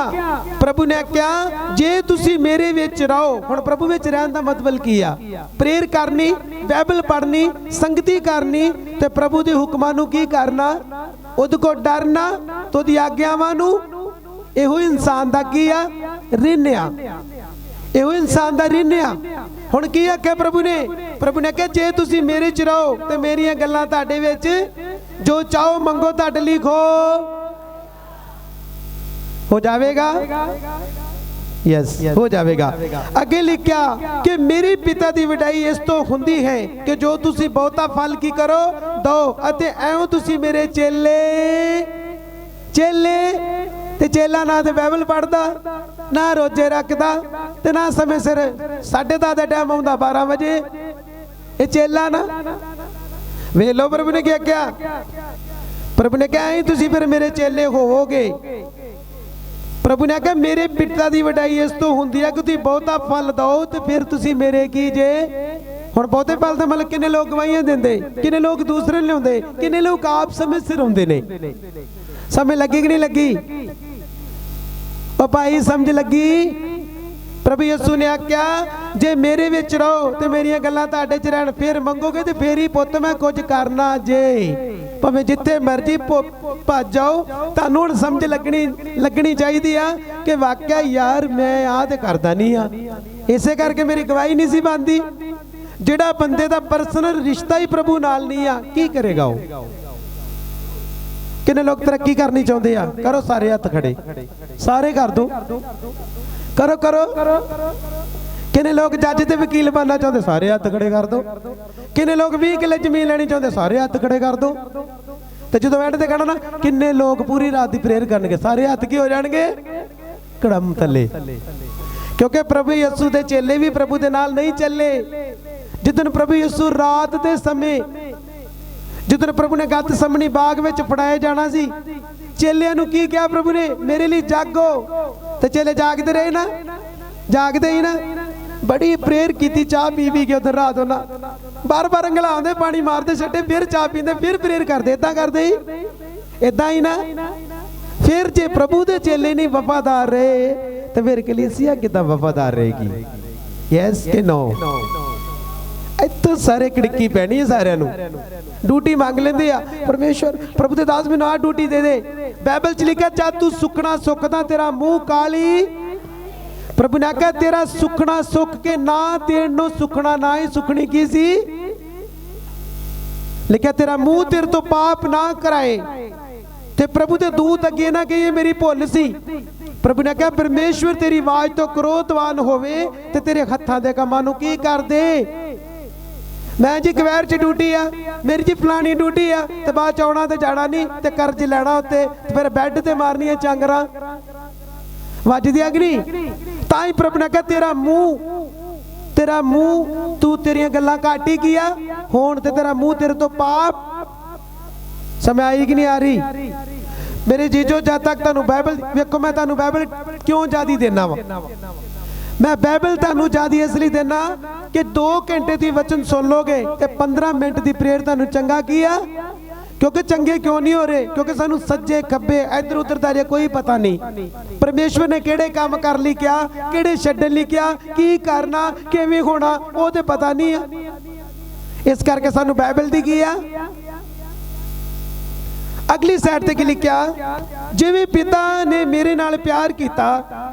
ਪ੍ਰਭੂ ਨੇ ਕਿਹਾ ਜੇ ਤੁਸੀਂ ਮੇਰੇ ਵਿੱਚ ਰਹੋ। ਹੁਣ ਪ੍ਰਭੂ ਵਿੱਚ ਰਹਿਣ ਦਾ ਮਤਲਬ ਕੀ ਆ? ਪ੍ਰੇਅਰ ਕਰਨੀ, ਬਾਈਬਲ ਪੜ੍ਹਨੀ, ਸੰਗਤੀ ਕਰਨੀ ਤੇ ਪ੍ਰਭੂ ਦੇ ਹੁਕਮਾਂ ਨੂੰ ਕੀ ਕਰਨਾ? ਉਹਦੇ ਕੋਲ ਡਰਨਾ ਤੇ ਉਹਦੀ ਆਗਿਆਵਾਂ ਨੂੰ। ਇਹੋ ਇਨਸਾਨ ਦਾ ਕੀ ਆ? ਰਿਣ ਆ। ਇਹੋ ਇਨਸਾਨ ਦਾ ਰਿਣ ਆ। ਹੁਣ ਕੀ ਆਖਿਆ ਪ੍ਰਭੂ ਨੇ? ਪ੍ਰਭੂ ਨੇ ਕਿਹਾ ਜੇ ਤੁਸੀਂ ਮੇਰੇ ਚ ਰਹੋ ਤੇ ਮੇਰੀਆਂ ਗੱਲਾਂ ਤੁਹਾਡੇ ਵਿੱਚ, ਜੋ ਚਾਹੋ ਮੰਗੋ ਤੁਹਾਡੇ ਲਈ हो जाएगा। यस हो जाएगा। अगे लिखा कि मेरे पिता की वडाई इस तो हुंदी है कि जो तुसी बहुता फल की करो दो अते ऐओ तुसी मेरे चेले। चेले ते चेला ना तो बाइबल पढ़दा, ना रोजे रखदा ते ना समय सिर 10:30 का टाइम आउंदा 12 बजे। ये चेला ना वे लो। प्रभु ने क्या? प्रभु ने कहा तुसी फिर मेरे चेले होवोगे। प्रभु ने कहा मेरे पिता की वडाई इस तो हुंदी है कि तुसीं बहुता फल दो तो फिर तुसीं मेरे की जे। हुण बहुते फल तो मतलब किन्ने लोग गवाहियां दिंदे, किन्ने लोग दूसरे लिआउंदे, किन्ने लोग आप समय सिर आउंदे ने। समझ लगी कि नहीं लगी? ओ भाई समझ लगी? प्रभु यीशु ने आख्या जे मेरे विच रहो ते मेरियां गल्लां तुहाडे च रहन, फिर मंगोगे ते फिर ही पुੱਤ मैं कुछ करना जे। भावें जिथे मर्जी भज जाओ, तुहानूं हुण समझ लगनी चाहिदी आ कि वाकई यार मैं आ ते करदा नहीं आ। इसे करके मेरी गवाही नहीं सी बनदी। जिहड़ा बंदे दा पर्सनल रिश्ता ही प्रभु नाल नहीं आ, की करेगा वो? किन्ने लोग तरक्की करनी चाहते हैं? करो सारे हथ खड़े, सारे कर दो, करो करो। किन्ने लोग जज ते वकील बनना चाहते? सारे हथ खड़े कर दो। किन्ने लोग 20 किले जमीन लेनी चाहते? सारे हथ खड़े कर दो। तो जो एंड ते कहना ना किन्ने लोग पूरी रात की प्रेयर करनगे? सारे हथ की हो जाएंगे? कड़म थले। क्योंकि प्रभु यीशु दे चेले भी प्रभु दे नाल नहीं चले। जिदन प्रभु यीशु रात दे समय, जिदन प्रभु ने गत समनी बाग में फड़ाया जाना सी, चेलियां नूं की कहा प्रभु ने? मेरे लिए जागो। तो चेले जागते रहे ना? जागते ही ना। बड़ी प्रेयर की, चाह पी के उधर रात होना बार बार अंगलाते, पानी मारते छट्टे, फिर चाह पीते, फिर प्रेयर करते। इदा करते ही, इदा ही ना। फिर जे प्रभु दे चेले नहीं वफादार रहे तो फिर कलीसिया कितना वफादार रहेगी? यस कि नो? इतो सारे कड़की पैनी है। सारिਆਂ ਨੂੰ ड्यूटी मांग लेंदे आ। परमेश्वर प्रभु दे दास मैनूं आ ड्यूटी दे दे। बाइबल च लिखा चा तू सुखना सुखदा तेरा मुंह काली। प्रभु ने कहा तेरा सुखना सुख के ना देण नु सुखना ना ही सुखनी की सी। लिखा तेरा मुंह तेरे तो पाप ना कराए। ते प्रभु दे दूत अगे ना कहिए मेरी भुल सी। प्रभु ने कहा परमेश्वर तेरी आवाज तो क्रोधवान होवे ते तेरे हत्थां दे कामां नूं की कर दे। मैं जी कवैर च ड्यूटी आ, मेरी जी फलानी ड्यूटी आ, ते बाद च आउणा ते जाना नहीं, ते कर्ज लैना उत्ते, फिर बैड ते मारनी है चांगरा वजदी अग्नि। ताई प्रभु ने कहा तेरा मुंह तू तेरियां गल्लां घट ही किया, हुण ते तेरा मुंह तेरे तो पाप। समय आई कि नहीं आ रही? मेरे जीजो जब तक तुहानूं बाइबल वेखो, मैं तुहानूं बाइबल क्यों ज्यादा देना वा? मैं बाइबल तुहानूं ज्यादा इसलिए देना कि 2 घंटे दी वचन सुन लोगे ते 15 मिनट दी प्रेयर तुहानूं चंगा किया। क्योंकि चंगे क्यों नहीं हो रहे? क्योंकि सानू सज्जे खब्बे इधर उधर दा कोई पता नहीं। परमेश्वर ने केड़े काम कर ली क्या, केड़े छड्डण लई क्या, की करना, किवें होना, वो ते पता नहीं है। इस करके सानू बाइबल दी की आ। अगली साइड ते की लिखिया जिवें पिता ने मेरे नाल प्यार किया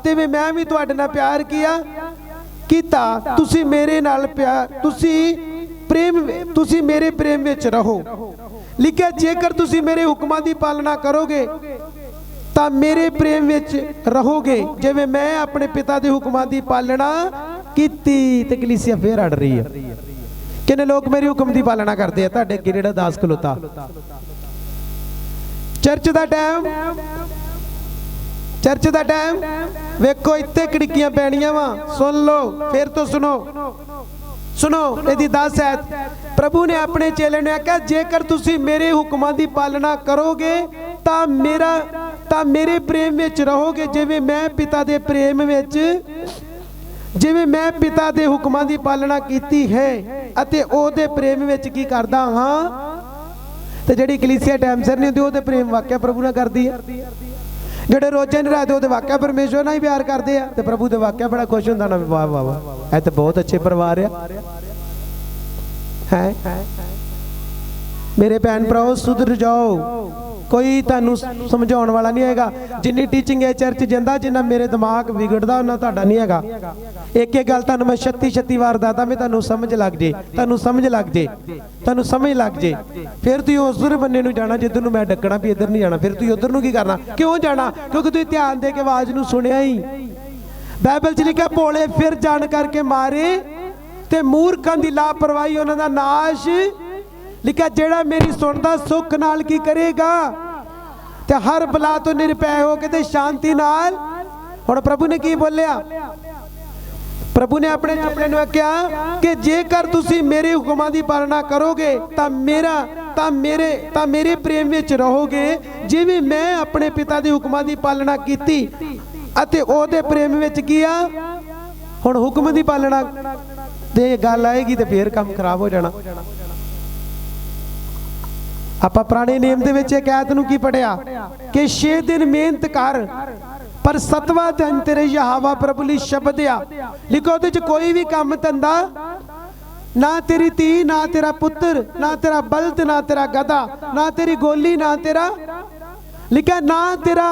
तिवें मैं भी तुहाडे नाल प्यार कीता। तुसी मेरे नाल प्यार तुसी मेरे प्रेम विच रहो। लिखिया जेकर तुसी मेरे हुक्मां दी पालना करोगे तां मेरे प्रेम विच रहोगे जिवें मैं अपने पिता दे हुक्मां दी पालना कीती। ते कलीसिया फिर अड़ रही है। किन्ने लोग मेरे हुक्म दी पालना करते हैं? तुहाडे अगे जिहड़ा दास खलोता चर्च दा टाइम, चर्च दा टाइम वेखो इत्थे खिड़कियां पैणियां वा। सुन लो फिर तो सुनो यदि 10 है। प्रभु ने अपने चेले ने आख्या जेकर तुसी मेरे हुक्मां दी पालना करोगे तां मेरे प्रेम विच रहोगे जिवें मैं पिता दे प्रेम विच, जिवें मैं पिता दे हुक्मां दी पालना कीती है अते ओहदे प्रेम विच की करदा हां। ते जिहड़ी कलीसिया टाइम सिर नहीं होंदी ओहदे प्रेम वाक्या प्रभु ने करदी है। ਜਿਹੜੇ ਰੋਜ਼ੇ ਨਹੀਂ ਰੱਖਦੇ ਉਹਦੇ ਵਾਕਿਆ ਪਰਮੇਸ਼ਵਰ ਨਾਲ ਹੀ ਪਿਆਰ ਕਰਦੇ ਆ, ਤੇ ਪ੍ਰਭੂ ਦੇ ਵਾਕਿਆ ਬੜਾ ਖੁਸ਼ ਹੁੰਦਾ ਨਾ। ਵਾਹ ਵਾਹ ਵਾਹ, ਇਹ ਤਾਂ ਬਹੁਤ ਅੱਛੇ ਪਰਿਵਾਰ ਆ ਹੈ। ਮੇਰੇ ਭੈਣ ਭਰਾਓ ਸੁਧਰ ਜਾਓ, ਕੋਈ ਤੁਹਾਨੂੰ ਸਮਝਾਉਣ ਵਾਲਾ ਨਹੀਂ ਹੈਗਾ। ਜਿੰਨੀ ਟੀਚਿੰਗ ਹੈ ਚਰਚ ਜਿੰਦਾ, ਜਿੰਨਾ ਮੇਰੇ ਦਿਮਾਗ ਵਿਗੜਦਾ ਉਹਨਾਂ ਤੁਹਾਡਾ ਨਹੀਂ ਹੈਗਾ। ਇੱਕ ਗੱਲ ਤੁਹਾਨੂੰ ਮੈਂ 36 ਵਾਰ ਦੱਸਦਾ, ਮੈਂ ਤੁਹਾਨੂੰ ਸਮਝ ਲੱਗ ਜੇ, ਤੁਹਾਨੂੰ ਸਮਝ ਲੱਗ ਜੇ, ਤੁਹਾਨੂੰ ਸਮਝ ਲੱਗ ਜੇ, ਫਿਰ ਤੁਸੀਂ ਉਧਰ ਬੰਨੇ ਨੂੰ ਜਾਣਾ ਜਿੱਧਰ ਨੂੰ ਮੈਂ ਡੱਕਣਾ ਵੀ ਇੱਧਰ ਨਹੀਂ ਜਾਣਾ। ਫਿਰ ਤੁਸੀਂ ਉਧਰ ਨੂੰ ਕੀ ਕਰਨਾ, ਕਿਉਂ ਜਾਣਾ? ਕਿਉਂਕਿ ਤੁਸੀਂ ਧਿਆਨ ਦੇ ਕੇ ਆਵਾਜ਼ ਨੂੰ ਸੁਣਿਆ ਹੀ। ਬਾਈਬਲ 'ਚ ਲਿਖਿਆ ਭੋਲੇ ਫਿਰ ਜਾਣ ਕਰਕੇ ਮਾਰੇ ਤੇ ਮੂਰਖਾਂ ਦੀ ਲਾਪਰਵਾਹੀ ਉਹਨਾਂ ਦਾ ਨਾਸ਼। ਲਿਖਿਆ ਜਿਹੜਾ ਮੇਰੀ ਸੁਣਦਾ ਸੁੱਖ ਨਾਲ ਕੀ ਕਰੇਗਾ ਤੇ ਹਰ ਬਲਾ ਤੋਂ ਨਿਰਭੈ ਹੋ ਕੇ ਤੇ ਸ਼ਾਂਤੀ ਨਾਲ। ਹੁਣ ਪ੍ਰਭੂ ਨੇ ਕੀ ਬੋਲਿਆ? ਪ੍ਰਭੂ ਨੇ ਆਪਣੇ ਚੇਲਿਆਂ ਨੂੰ ਕਿਹਾ ਕਿ ਜੇਕਰ ਤੁਸੀਂ ਮੇਰੇ ਹੁਕਮਾਂ ਦੀ ਪਾਲਣਾ ਕਰੋਗੇ ਤਾਂ ਮੇਰੇ ਪ੍ਰੇਮ ਵਿੱਚ ਰਹੋਗੇ, ਜਿਵੇਂ ਮੈਂ ਆਪਣੇ ਪਿਤਾ ਦੇ ਹੁਕਮਾਂ ਦੀ ਪਾਲਣਾ ਕੀਤੀ ਅਤੇ ਉਹਦੇ ਪ੍ਰੇਮ ਵਿੱਚ ਕੀਆ। ਹੁਣ ਹੁਕਮ ਦੀ ਪਾਲਣਾ ਤੇ ਗੱਲ ਆਏਗੀ ਤੇ ਫੇਰ ਕੰਮ ਖਰਾਬ ਹੋ ਜਾਣਾ। ਆਪਾਂ ਪੁਰਾਣੇ ਨਿਯਮ ਦੇ ਵਿੱਚ ਇੱਕ ਆਇਤ ਨੂੰ ਕੀ ਪੜਿਆ ਕਿ 6 ਦਿਨ ਮਿਹਨਤ ਕਰ ਪਰ 7ਵਾਂ ਦਿਨ ਤੇਰੇ ਯਹੋਵਾ ਪ੍ਰਭੂ ਲਈ ਸ਼ਬਦ ਆ। ਲਿਖੋ ਉਹਦੇ ਚ ਕੋਈ ਵੀ ਕੰਮ ਧੰਦਾ, ਨਾ ਤੇਰੀ ਧੀ, ਨਾ ਤੇਰਾ ਪੁੱਤਰ, ਨਾ ਤੇਰਾ ਬਲਦ, ਨਾ ਤੇਰਾ ਗਧਾ, ਨਾ ਤੇਰੀ ਗੋਲੀ, ਨਾ ਤੇਰਾ ਲਿਖਿਆ ਨਾ ਤੇਰਾ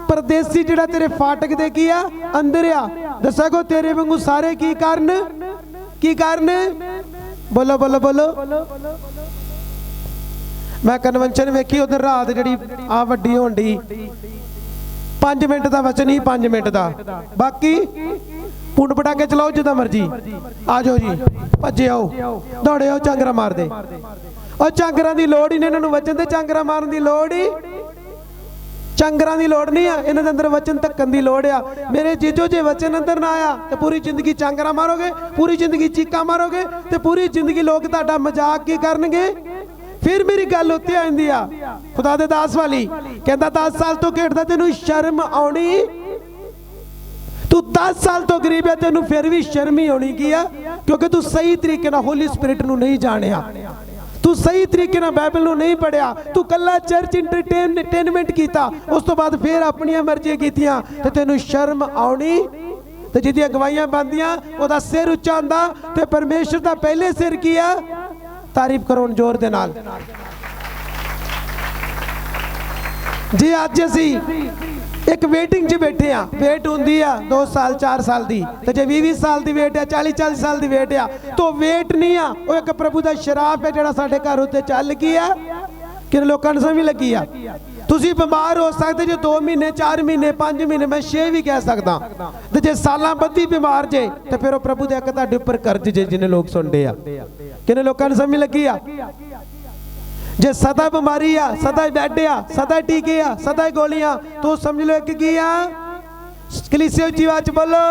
ਪਰਦੇਸੀ ਜਿਹੜਾ ਤੇਰੇ ਫਾਟਕ ਦੇ ਕੀ ਆ ਅੰਦਰ ਆ। ਦੱਸਾਂਗੋ ਤੇਰੇ ਵਾਂਗੂ ਸਾਰੇ ਕੀ ਕਰਨ, ਕੀ ਕਰਨ? ਬੋਲੋ ਬੋਲੋ ਬੋਲੋ। मैं कन्वेंशन वेखी उधर रात जी आ वड्डी होण डी 5 मिनट का वचन ही 5 मिनट का, बाकी पुंड पटाके चलाओ जिदा मर्जी। आ जाओ जी, भजे आओ, दौड़े आओ, झांगरा मार दे। और झांगरा की लोड़ ही नहीं, इन्होंने वचन से झांगरा मारन की लोड़ ही, झांगरा की लोड़ नहीं है, इन्होंने अंदर वचन धक्कन की लोड़ आ। मेरे जीजो जे वचन अंदर ना आया तो पूरी जिंदगी झांगरा मारोगे, पूरी जिंदगी चीका मारोगे, तो पूरी जिंदगी लोग तुहाडा मजाक की करनगे। फिर मेरी गल उत्ते आंदी आ खुदा दे दास वाली, कहंदा 10 साल तो खेडदा तेनू शर्म आउणी, तू 10 साल तो गरीब है तेनू फिर भी शर्म ही आउणी की आ, क्योंकि तू सही तरीके नाल होली स्पिरिट नू नहीं जानिया, तू सही तरीके नाल बाइबल नू नहीं पढ़िया, तू कल्ला चर्च एंटरटेनमेंट कीता, उस तो बाद फिर अपनी मर्जी कीतियां ते तेनू शर्म आउणी। ते जिहदियां गवाहियां बनदियां ओहदा सिर उच्चा हुंदा ते परमेश्वर दा पहले सिर की आ? तारीफ करो जोर दे नाल जी। अज असी एक वेटिंग च बैठे आ, वेट हुंदी आ 2 साल 4 साल दी, ते जे 20 साल दी वेट है, 40 साल दी वेट आ, तो वेट नहीं आ, वो एक प्रभु दा शराप है जिहड़ा साडे घर उत्ते चल गया। किन लोकां नूं समझ लगी आ? तुसीं बीमार हो सकदे जो 2 महीने 4 महीने 5 महीने, मैं 6 भी कह सकदा, ते जे सालां बद्धी बीमार जे ते फिर वो प्रभु दे एक तुहाडे उपर कर्ज जे, जिन्ने लोग सुनदे आ। किन्ने लोकां नूं समझ लगी आ? जे सदा बीमारी आ, सदा बैड आ, सदा टीके आ, सदा गोलियां, तो समझ लो एक की आ? कलीसिया उच्ची आवाज बोलो,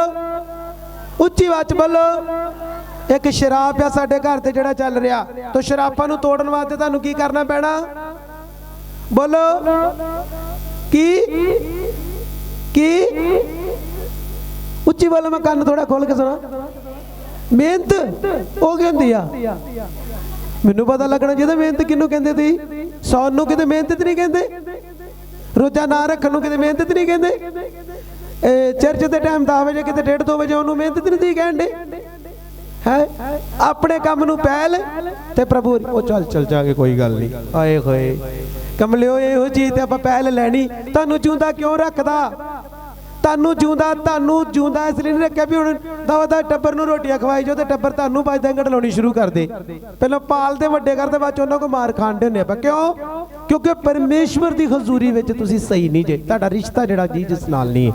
उच्ची आवाज बोलो। एक शराब आ साडे घर ते जिहड़ा चल रहा, तो शराबां नूं तोड़न वास्ते तुहानूं की करना पैना? बोलो की उच्ची बोलो, मैं कान थोड़ा खोल के सुना। मेहनत हो गई हुंदी आ, मैनू पता लगना चाहिए मेहनत किनू कहंदे सी। सौन नूं किते मेहनत नहीं कहंदे, रोजा ना रखण नूं किते मेहनत नहीं कहंदे, चर्च के टाइम 10 बजे किते 1:30 2 बजे उन्होंने मेहनत नहीं कहंदे है। अपने काम नूं पहल ते प्रभु ओ चल चल जाके कोई गल नहीं, आए होए कमलिओ इहो चीज ते आपां पहल लैनी। तुहानूं जिउंदा क्यों रखदा? तुहानूं जिउंदा इसलिए नहीं रखिया भी हुण दवा टब्बर नूं रोटियां खवाई जाओ ते टब्बर तुहानूं भजदा घड़लाउणी शुरू कर दे, पहलां पालदे वड्डे करदे, बाद च उन्हां को मार खांदे हुंदे आपां। क्यों? क्योंकि परमेश्वर दी हजूरी विच तुसीं सही नहीं जे, तुहाडा रिश्ता जिहड़ा जीसस नाल नहीं है।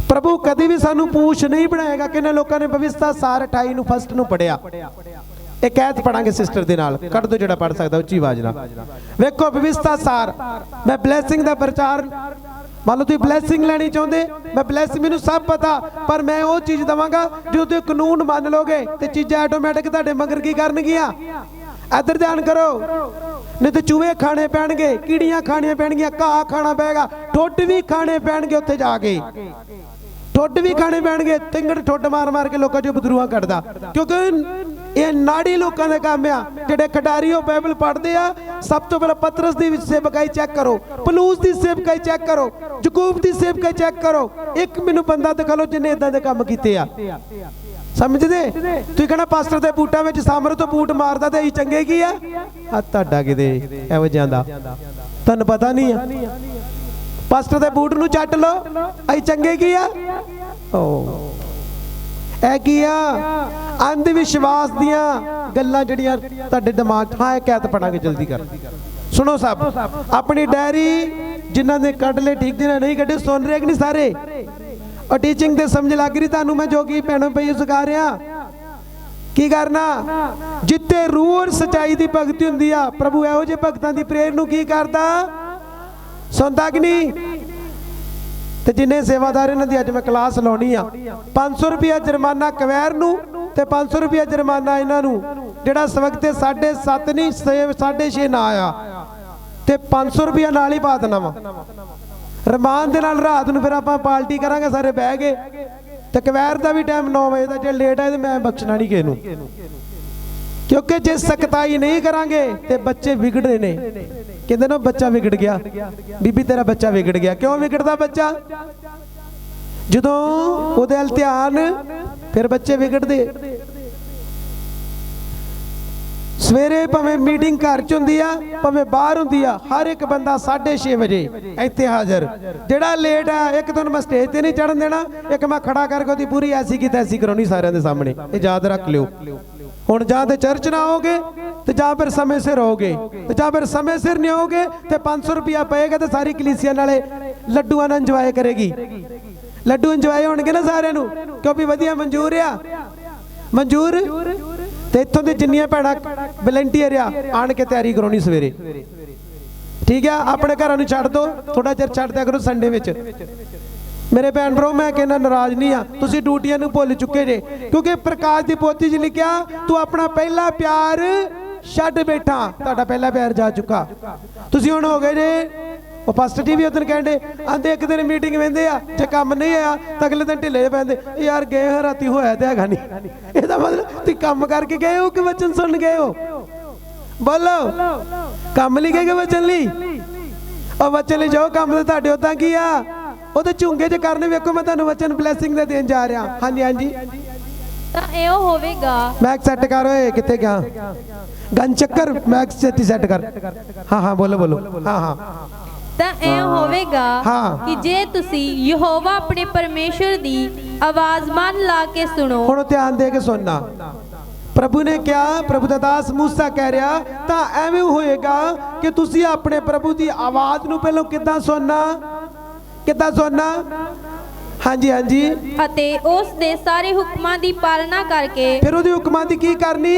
प्रभु कदी भी सानू पूछ नहीं बनाएगा। किन्ने लोगों ने पवित्र सार 28 नूं फस्ट नूं पढ़िया, एक ऐत पढ़ांगे सिस्टर दे नाल, कट दो जिहड़ा पढ़ सकदा उच्ची आवाज नाल। वेखो पवित्र सार, मैं ब्लैसिंग दा प्रचार, मान लो तुसीं ब्लैसिंग लैनी चाहुंदे, मैं ब्लैसिंग मैनूं सब पता, पर मैं वो चीज़ देवांगा जो तुसीं कानून मान लोगे ते चीज़ां ऑटोमैटिक तुहाडे मगर की करनगियां। इधर ध्यान करो, नहीं तो चूहे खाने पैणगे, कीड़ियां खाणियां पैणगियां, घाह खाना पेगा, ठुੱਡ भी खाने पैणगे उत्थे जाके, ठुੱਡ भी खाने पैणगे। तिंगड़ ठुੱਡ मार मार के लोगों चों बदरूआं कढदा, क्योंकि ਇਹ ਨਾੜੀ ਲੋਕਾਂ ਦੇ ਕੰਮ ਆ। ਜਿਹੜੇ ਖਿਡਾਰੀ ਉਹ ਬਾਈਬਲ ਪੜ੍ਹਦੇ ਆ, ਸਭ ਤੋਂ ਪਹਿਲਾਂ ਪਤਰਸ ਦੀ ਵਿੱਚ ਸੇਵਕਾਈ ਚੈੱਕ ਕਰੋ, ਪਲੂਸ ਦੀ ਸੇਵਕਾਈ ਚੈੱਕ ਕਰੋ, ਯਾਕੂਬ ਦੀ ਸੇਵਕਾਈ ਚੈੱਕ ਕਰੋ। ਇੱਕ ਮੈਨੂੰ ਬੰਦਾ ਦਿਖਾ ਲਓ ਜਿਹਨੇ ਇਦਾਂ ਦੇ ਕੰਮ ਕੀਤੇ ਆ। ਸਮਝਦੇ? ਤੁਸੀਂ ਕਹਿਣਾ ਪਾਸਟਰ ਦੇ ਬੂਟਾਂ ਵਿੱਚ ਸਾਮਰ ਤੋਂ ਬੂਟ ਮਾਰਦਾ ਤੇ ਇਹ ਚੰਗੇ ਕੀ ਆ? ਆ ਤੁਹਾਡਾ ਕਿਤੇ ਇਹੋ ਜਾਂਦਾ, ਤੁਹਾਨੂੰ ਪਤਾ ਨਹੀਂ ਆ। ਪਾਸਟਰ ਦੇ ਬੂਟ ਨੂੰ ਚੱਟ ਲਓ, ਅਸੀਂ ਚੰਗੇ ਕੀ ਆ? ਓ ਇਹ ਕੀ ਆ? ਅੰਧ ਵਿਸ਼ਵਾਸ ਦੀਆਂ ਗੱਲਾਂ ਜਿਹੜੀਆਂ ਤੁਹਾਡੇ ਦਿਮਾਗ 'ਚ। ਹਾਂ, ਇਹ ਕਹਿਤ ਪੜਾਂਗੇ, ਜਲਦੀ ਕਰ ਸੁਣੋ ਸਭ। ਆਪਣੀ ਡਾਇਰੀ ਜਿਨ੍ਹਾਂ ਨੇ ਕੱਢ ਲੈ ਠੀਕ, ਜਿਨ੍ਹਾਂ ਨਹੀਂ ਕੱਢੇ ਸੁਣ ਰਹੇ ਕਿ ਨਹੀਂ ਸਾਰੇ? और टीचिंग ते समझ लग रही तुहानू मैं जो कि भैनों भैया सिखा रहा की करना। जिते रूह और सच्चाई की भगती हुंदी आ, प्रभु इहो जे भगतां दी प्रेयर नू की करदा? सुनदा कि नहीं? ते जिन्हें सेवादार इन्हां दी अज मैं क्लास लाउणी आ, 500 रुपया जुर्माना कवैर नू ते 500 रुपया जुर्माना इन्हां नू जिहड़ा इस वक्त 7:30 नहीं 6:30 ना आया ते 500 रुपया नाल ही पा देना वा। रमान दे नाल रात नूं फिर आपां पार्टी करांगे सारे बह के, ते कवैर दा भी टाइम 9 बजे दा। जे लेट आए तो मैं बख्शना नहीं किसी नूं, क्योंकि जे सख्ताई नहीं करांगे ते बच्चे बिगड़े ने। कहंदे ना बच्चा बिगड़ गया, बीबी तेरा बच्चा बिगड़ गया। क्यों बिगड़दा बच्चा? जदों ओहदे अल ध्यान, फिर बच्चे बिगड़दे। सवेरे भावें मीटिंग घर च हुंदी आ भावें बाहर हुंदी आ, हर एक बंदा 6:30 बजे इत्थे हाज़र। जेड़ा लेट है एक तो मैं स्टेज ते नहीं चढ़न देना, एक मैं खड़ा करके ओहदी पूरी ऐसी की तैसी कराउणी सारिਆਂ ਦੇ सामने। ये याद रख लिओ। हुण जां ते चर्च ना आओगे ते जां फिर समय सिर आओगे, ते जां फिर समय सिर नहीं आओगे ते 500 रुपया पएगा ते सारी कलीसिया नाले लड्डूआं नाल इंजॉय करेगी। लड्डू इंजॉय होणगे ना सारिਆਂ ਨੂੰ, क्योंकि वधिया मंजूर आ। मंजूर ते इत्थों दी जिन्नियां भैणां वलंटियर आण के तैयारी कराउणी सवेरे, ठीक है? अपने घरां नूं छड्ड दो, थोड़ा चिर छड्ड दिया करो संडे विच। मेरे भैन भरा मैं कहना नाराज नहीं आ, तुसीं ड्यूटियां नूं भुल चुके जे, क्योंकि प्रकाश दी पोथी च लिखिया तू अपना पहला प्यार छड्ड बैठा। तुहाडा पहला प्यार जा चुका, तुसीं हुण हो गए जे। वो पास्टर जी भी उदन कहते आंदे एक दिन मीटिंग वेंदे आ, जे काम नहीं आया तो अगले दिन ढिले पैंदे, यार गए हैं राती होया ते हैगा नहीं। इसदा मतलब तुसीं काम करके गए हो कि वचन सुन गए हो? बोलो, काम लई गए कि वचन लई? और वचन लई जाओ, काम ते तुहाडे उदां की आ? ਉਹਦੇ ਝੁੰਗੇ ਜੇ ਕਰਨੇ ਵੇਖੋ। ਮੈਂ ਤੁਹਾਨੂੰ ਵਚਨ ਬਲੇਸਿੰਗ ਦੇ ਦੇਣ ਜਾ ਰਿਹਾ। ਹਾਂਜੀ ਹਾਂਜੀ, ਤਾਂ ਇਹੋ ਹੋਵੇਗਾ। ਮੈਕ ਸੈੱਟ ਕਰ। ਓਏ ਕਿੱਥੇ ਗਿਆ? ਗਨ ਚੱਕਰ ਮੈਕ ਸੈੱਟ ਕਰ। ਹਾਂ ਹਾਂ, ਬੋਲੋ ਬੋਲੋ। ਹਾਂ ਹਾਂ, ਤਾਂ ਇਹ ਹੋਵੇਗਾ ਕਿ ਜੇ ਤੁਸੀਂ ਯਹੋਵਾ ਆਪਣੇ ਪਰਮੇਸ਼ਰ ਦੀ ਆਵਾਜ਼ ਮਨ ਲਾ ਕੇ ਸੁਣੋ। ਹੁਣ ਧਿਆਨ ਦੇ ਕੇ ਸੁਣਨਾ। प्रभु ने क्या? प्रभु दा दास मूसा कह रहा तो एवें होएगा कि तुसी अपने प्रभु की आवाज नूं पहलों किद्दां सुनना? किद्दां सुनना? हाँ जी हाँ जी। अते उस दे सारे हुक्मां दी पालना करके, फिर उहदे हुक्मां दी की करनी?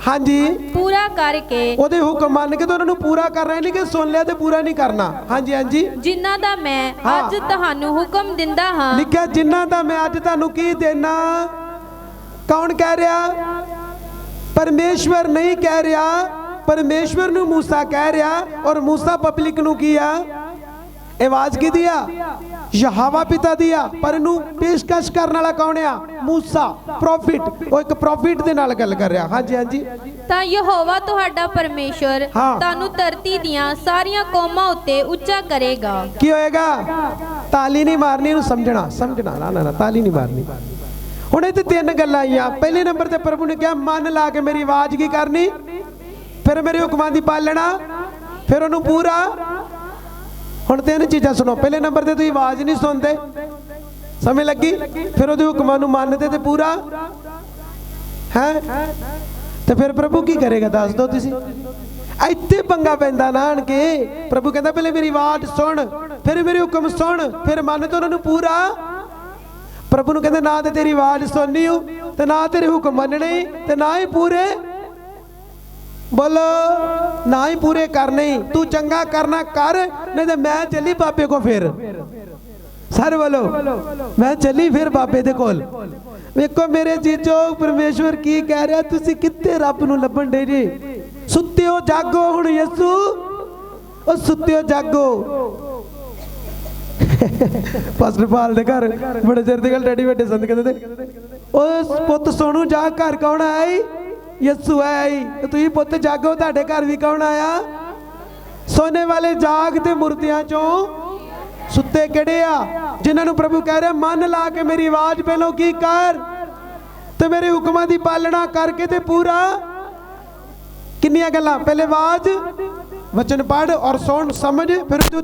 हाँ जी, पूरा करके। उहदे हुक्म मान के तो उन्हां नूं पूरा करना, नहीं कि सुन लिया तो पूरा नहीं करना। हाँ जी हाँ जी। जिन्हां दा मैं अज तुहानूं हुक्म दिंदा हां। लिखिया जिन्हां दा मैं अज तुहानूं की देना। कौन कह रहा? परमेश्वर नहीं कह रहा, परमेश्वर नूं मूसा कह रहा। और मूसा पब्लिक नूं किया आवाज की दिया? यहोवा पिता दिया। पर इनू पेशकश करने वाला कौन है? मूसा प्रॉफिट। वो एक प्रॉफिट दे नाल गल कर रहा। हाँ जी हाँ जी। ਤਾਂ ਯਹੋਵਾ ਤੁਹਾਡਾ ਪਰਮੇਸ਼ਰ ਤੁਹਾਨੂੰ ਧਰਤੀ ਦੀਆਂ ਸਾਰੀਆਂ ਕੌਮਾਂ ਉੱਤੇ ਉੱਚਾ ਕਰੇਗਾ। ਕੀ ਹੋਏਗਾ? ਤਾਲੀ ਨਹੀਂ ਮਾਰਨੀ, ਇਹਨੂੰ ਸਮਝਣਾ। ਸਮਝਣਾ ਨਾ ਨਾ, ਤਾਲੀ ਨਹੀਂ ਮਾਰਨੀ। ਹੁਣ ਇਹ ਤੇ ਤਿੰਨ ਗੱਲਾਂ ਆਈਆਂ। ਪਹਿਲੇ ਨੰਬਰ ਤੇ ਪ੍ਰਭੂ ਨੇ ਕਿਹਾ ਮਨ ਲਾ ਕੇ ਮੇਰੀ ਆਵਾਜ਼ ਕੀ ਕਰਨੀ, ਫਿਰ ਮੇਰੇ ਹੁਕਮਾਂ ਦੀ ਪਾਲਣਾ, ਫਿਰ ਉਹਨੂੰ ਪੂਰਾ। ਹੁਣ ਤਿੰਨ ਚੀਜ਼ਾਂ ਸੁਣੋ। ਪਹਿਲੇ ਨੰਬਰ ਤੇ ਤੁਸੀਂ ਆਵਾਜ਼ ਨਹੀਂ ਸੁਣਦੇ, ਸਮਝ ਲੱਗੀ? ਫਿਰ ਉਹਦੇ ਹੁਕਮਾਂ ਨੂੰ ਮੰਨਦੇ ਤੇ ਪੂਰਾ ਹੈ, ਤੇ ਫਿਰ ਪ੍ਰਭੂ ਕੀ ਕਰੇਗਾ ਦੱਸ ਦਿਓ ਤੁਸੀਂ। ਇੱਥੇ ਪੰਗਾ ਪੈਂਦਾ ਨਾ ਆਣ ਕੇ। ਪ੍ਰਭੂ ਕਹਿੰਦਾ ਪਹਿਲੇ ਮੇਰੀ ਆਵਾਜ਼ ਸੁਣ, ਫਿਰ ਮੇਰੇ ਹੁਕਮ ਸੁਣ, ਫਿਰ ਮੰਨ ਤੇ ਉਹਨਾਂ ਨੂੰ ਪੂਰਾ। प्रभु ने कहते ना तो तेरी आवाज सुननी हो, तो ना तेरे हुक्म मनने, तो ना ही पूरे। बोलो, ना ही पूरे करने। तू चंगा करना कर, नहीं तो मैं चली बाबे को। फिर सर बोलो, मैं चली फिर बाबे दे कोल। वेखो मेरे जीजो, परमेश्वर की कह रहा, तुसी कित्ते रब नूं लभण दे जे? सुत्ते हो जागो हुण यसू, ओ सुत्ते हो जागो। पास्टर पाल दे घर बड़े चिर दी गल डैडी बड़े संत कहते थे ਉਸ ਪੁੱਤ ਸੋਨੂ ਜਾ, ਘਰ ਕੌਣ ਆਇਆ? ਯਿਸੂ ਆਇਆ। ਤੁਸੀਂ ਪੁੱਤ ਜਾਗੋ, ਤੁਹਾਡੇ ਘਰ ਵੀ ਕੌਣ ਆਇਆ? ਸੋਨੇ ਵਾਲੇ ਜਾਗ ਤੇ ਮੁਰਦਿਆਂ ਚੋਂ ਸੁੱਤੇ ਕਿਹੜੇ ਆ? ਜਿਨ੍ਹਾਂ ਨੂੰ ਪ੍ਰਭੂ ਕਹਿ ਰਿਹਾ ਮਨ ਲਾ ਕੇ ਮੇਰੀ ਆਵਾਜ਼ ਪਹਿਲੋਂ ਕੀ ਕਰ ਤੇ ਮੇਰੇ ਹੁਕਮਾਂ ਦੀ ਪਾਲਣਾ ਕਰਕੇ ਤੇ ਪੂਰਾ। ਕਿੰਨੀਆਂ ਗੱਲਾਂ, ਪਹਿਲੇ ਆਵਾਜ਼, ਵਚਨ ਪੜ੍ਹ ਔਰ ਸੁਣ ਸਮਝ, ਫਿਰ ਤੂੰ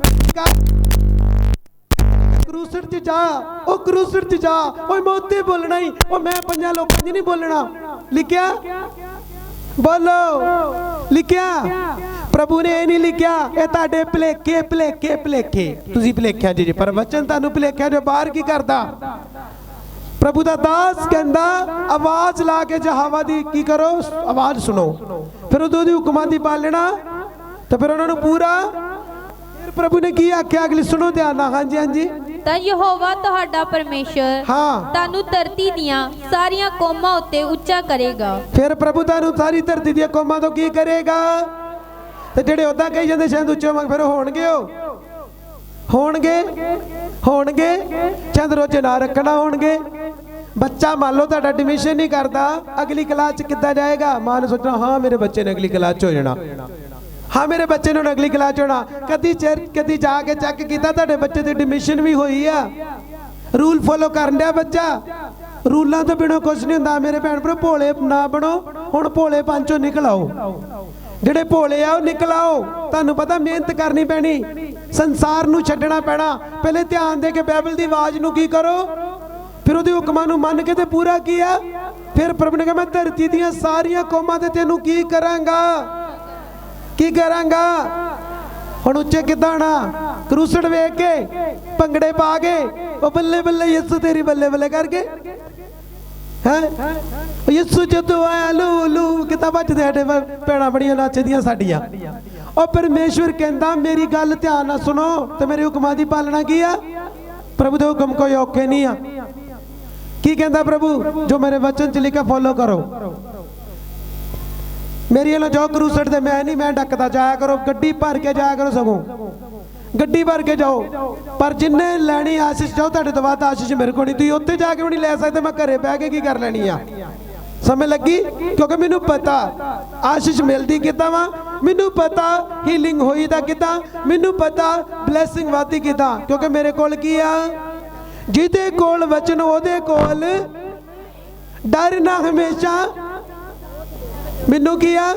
ਕਰੂਸਰ 'ਚ ਜਾ, ਉਹ ਕਰੂਸਰ 'ਚ ਜਾ, ਓਏ ਮੈਂ ਉੱਤੇ ਬੋਲਣਾ ਹੀ, ਉਹ ਮੈਂ ਪੰਜਾਂ ਲੋਕਾਂ 'ਚ ਨਹੀਂ ਬੋਲਣਾ। ਲਿਖਿਆ, ਬੋਲੋ, ਲਿਖਿਆ। ਪ੍ਰਭੂ ਨੇ ਇਹ ਨਹੀਂ ਲਿਖਿਆ ਇਹ ਤੁਹਾਡੇ ਭੁਲੇਖੇ ਭੁਲੇਖੇ ਭੁਲੇਖੇ, ਤੁਸੀਂ ਭੁਲੇਖਿਆ ਜੀ, ਪਰ ਵਚਨ ਤੁਹਾਨੂੰ ਭੁਲੇਖਿਆ ਜੋ ਬਾਹਰ ਕੀ ਕਰਦਾ। ਪ੍ਰਭੂ ਦਾ ਦਾਸ ਕਹਿੰਦਾ ਆਵਾਜ਼ ਲਾ ਕੇ ਜਹਾਵਾ ਦੀ ਕੀ ਕਰੋ, ਆਵਾਜ਼ ਸੁਣੋ, ਫਿਰ ਉਹਦੇ ਹੁਕਮਾਂ ਦੀ ਪਾਲਣਾ ਤੇ ਫਿਰ ਉਹਨਾਂ ਨੂੰ ਪੂਰਾ। ਫਿਰ ਪ੍ਰਭੂ ਨੇ ਕੀ ਆਖਿਆ, ਅਗਲੀ ਸੁਣੋ ਧਿਆਨ ਨਾਲ। ਹਾਂਜੀ ਹਾਂਜੀ। ਤਾਂ ਯਹੋਵਾ ਤੁਹਾਡਾ ਪਰਮੇਸ਼ਰ ਤੁਹਾਨੂੰ ਧਰਤੀ ਦੀਆਂ ਸਾਰੀਆਂ ਕੌਮਾਂ ਉੱਤੇ ਉੱਚਾ ਕਰੇਗਾ। ਫਿਰ ਪ੍ਰਭੂ ਤੁਹਾਨੂੰ ਸਾਰੀ ਧਰਤੀ ਦੀਆਂ ਕੌਮਾਂ ਤੋਂ ਕੀ ਕਰੇਗਾ? ਤੇ ਜਿਹੜੇ ਉਦਾਂ ਕਹੀ ਜਾਂਦੇ ਸ਼ਾਇਦ ਉੱਚੇ ਮੰਗ, ਫਿਰ ਹੋਣਗੇ, ਉਹ ਹੋਣਗੇ ਚੰਦ ਰੋਜ਼ੇ ਨਾ ਰੱਖਣਾ ਹੋਣਗੇ। ਬੱਚਾ ਮੰਨ ਲਓ ਤੁਹਾਡਾ ਐਡਮਿਸ਼ਨ ਨਹੀਂ ਕਰਦਾ, ਅਗਲੀ ਕਲਾਸ 'ਚ ਕਿੱਦਾਂ ਜਾਏਗਾ? ਮਾਂ ਨੇ ਸੋਚਣਾ ਹਾਂ ਮੇਰੇ ਬੱਚੇ ਨੇ ਅਗਲੀ ਕਲਾਸ 'ਚ ਹੋ ਜਾਣਾ, ਹਾਂ ਮੇਰੇ ਬੱਚੇ ਨੂੰ ਅਗਲੀ ਕਲਾਸ 'ਚ ਹੋਣਾ। ਕਦੀ ਜਾ ਕੇ ਚੈੱਕ ਕੀਤਾ ਤੁਹਾਡੇ ਬੱਚੇ ਦੀ ਐਡਮਿਸ਼ਨ ਵੀ ਹੋਈ ਆ? ਰੂਲ ਫੋਲੋ ਕਰਨ ਡਿਆ ਬੱਚਾ? ਰੂਲਾਂ ਤੋਂ ਬਿਨਾਂ ਕੁਝ ਨਹੀਂ ਹੁੰਦਾ। ਮੇਰੇ ਭੈਣ ਭਰਾ ਭੋਲੇ ਨਾ ਬਣੋ, ਹੁਣ ਭੋਲੇ ਪੰਚੋਂ ਨਿਕਲ ਆਓ। ਜਿਹੜੇ ਭੋਲੇ ਆ ਉਹ ਨਿਕਲ ਆਓ। ਤੁਹਾਨੂੰ ਪਤਾ ਮਿਹਨਤ ਕਰਨੀ ਪੈਣੀ, ਸੰਸਾਰ ਨੂੰ ਛੱਡਣਾ ਪੈਣਾ। ਪਹਿਲੇ ਧਿਆਨ ਦੇ ਕੇ ਬਾਈਬਲ ਦੀ ਆਵਾਜ਼ ਨੂੰ ਕੀ ਕਰੋ, ਫਿਰ ਉਹਦੇ ਹੁਕਮਾਂ ਨੂੰ ਮੰਨ ਕੇ ਤੇ ਪੂਰਾ ਕੀਆ। ਫਿਰ ਪ੍ਰਭੂ ਨੇ ਕਿਹਾ ਮੈਂ ਧਰਤੀ ਦੀਆਂ ਸਾਰੀਆਂ ਕੌਮਾਂ ਤੇ ਤੈਨੂੰ ਕੀ ਕਰਾਂਗਾ, ਕੀ ਕਰਾਂਗਾ। ਹੁਣ ਉੱਚੇ ਕਿੱਦਾਂ ਆਣਾ? ਕਰੂਸੜ ਵੇਖ ਕੇ, ਭੰਗੜੇ ਪਾ ਕੇ, ਉਹ ਬੱਲੇ ਬੱਲੇ ਯਿਸੂ ਤੇਰੀ ਬੱਲੇ ਬੱਲੇ ਕਰਕੇ ਹੈ। ਯਿਸੂ ਜਦੋਂ ਆਇਆ ਲੂ ਲੂ ਕਿੱਦਾਂ ਵੱਜਦੇ ਸਾਡੇ ਭੈਣਾਂ ਬੜੀਆਂ ਨੱਚਦੀਆਂ ਸਾਡੀਆਂ। ਉਹ ਪਰਮੇਸ਼ਵਰ ਕਹਿੰਦਾ ਮੇਰੀ ਗੱਲ ਧਿਆਨ ਨਾਲ ਸੁਣੋ ਤੇ ਮੇਰੇ ਹੁਕਮਾਂ ਦੀ ਪਾਲਣਾ ਕੀ ਆ। ਪ੍ਰਭੂ ਦੇ ਹੁਕਮ ਕੋਈ ਔਖੇ ਨਹੀਂ ਆ। ਕੀ ਕਹਿੰਦਾ ਪ੍ਰਭੂ? ਜੋ ਮੇਰੇ ਵਚਨ 'ਚ ਲਿਖਿਆ ਫੋਲੋ ਕਰੋ। ਮੇਰੀ ਵੱਲੋਂ ਜਾਓ ਕਰੂਸੜ ਤੇ ਮੈਂ ਨਹੀਂ, ਮੈਂ ਡੱਕਦਾ ਜਾਇਆ ਕਰੋ, ਗੱਡੀ ਭਰ ਕੇ ਜਾਇਆ ਕਰੋ, ਸਗੋਂ ਗੱਡੀ ਭਰ ਕੇ ਜਾਓ। ਪਰ ਜਿੰਨੇ ਲੈਣੀ ਆਸ਼ੀਸ਼ ਜਾਓ, ਤੁਹਾਡੇ ਤੋਂ ਬਾਅਦ ਆਸ਼ੀਸ਼ ਮੇਰੇ ਕੋਲ ਨਹੀਂ। ਤੁਸੀਂ ਉੱਥੇ ਜਾ ਕੇ ਵੀ ਨਹੀਂ ਲੈ ਸਕਦੇ, ਮੈਂ ਘਰੇ ਬਹਿ ਕੇ ਕੀ ਕਰ ਲੈਣੀ ਆ। ਸਮਝ ਲੱਗੀ? ਕਿਉਂਕਿ ਮੈਨੂੰ ਪਤਾ ਆਸ਼ੀਸ਼ ਮਿਲਦੀ ਕਿੱਦਾਂ ਵਾ, ਮੈਨੂੰ ਪਤਾ ਹੀਲਿੰਗ ਹੋਈ ਦਾ ਕਿੱਦਾਂ, ਮੈਨੂੰ ਪਤਾ ਬਲੈਸਿੰਗ ਵਾਦੀ ਕਿੱਦਾਂ। ਕਿਉਂਕਿ ਮੇਰੇ ਕੋਲ ਕੀ ਆ, ਜਿਹਦੇ ਕੋਲ ਵਚਨ ਉਹਦੇ ਕੋਲ ਡਰ ਨਾ ਹਮੇਸ਼ਾ। ਮੈਨੂੰ ਕੀ ਆ?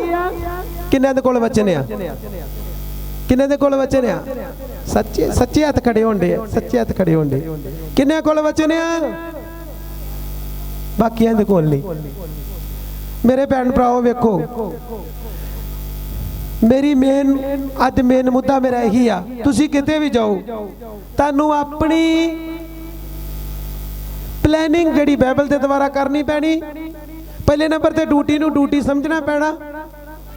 ਕਿੰਨਿਆਂ ਦੇ ਕੋਲ ਵਚਨ ਆ? ਕਿੰਨੇ ਦੇ ਕੋਲ ਵਚਨ ਆ? ਸੱਚੇ ਹੱਥ ਖੜੇ ਹੋਣਦੇ ਆ, ਸੱਚੇ ਹੱਥ ਖੜੇ ਹੋਣਦੇ। ਕਿੰਨਿਆਂ ਕੋਲ ਵਚਨ ਆ? ਬਾਕੀਆਂ ਦੇ ਕੋਲ ਨਹੀਂ। ਮੇਰੇ ਭੈਣ ਭਰਾਓ ਵੇਖੋ, ਮੇਰੀ ਅੱਜ ਮੇਨ ਮੁੱਦਾ ਮੇਰਾ ਇਹੀ ਆ। ਤੁਸੀਂ ਕਿਤੇ ਵੀ ਜਾਓ, ਤੁਹਾਨੂੰ ਆਪਣੀ ਪਲੈਨਿੰਗ ਜਿਹੜੀ ਬਾਈਬਲ ਦੇ ਦੁਆਰਾ ਕਰਨੀ ਪੈਣੀ। ਪਹਿਲੇ ਨੰਬਰ ਤੇ ਡਿਊਟੀ ਨੂੰ ਡਿਊਟੀ ਸਮਝਣਾ ਪੈਣਾ,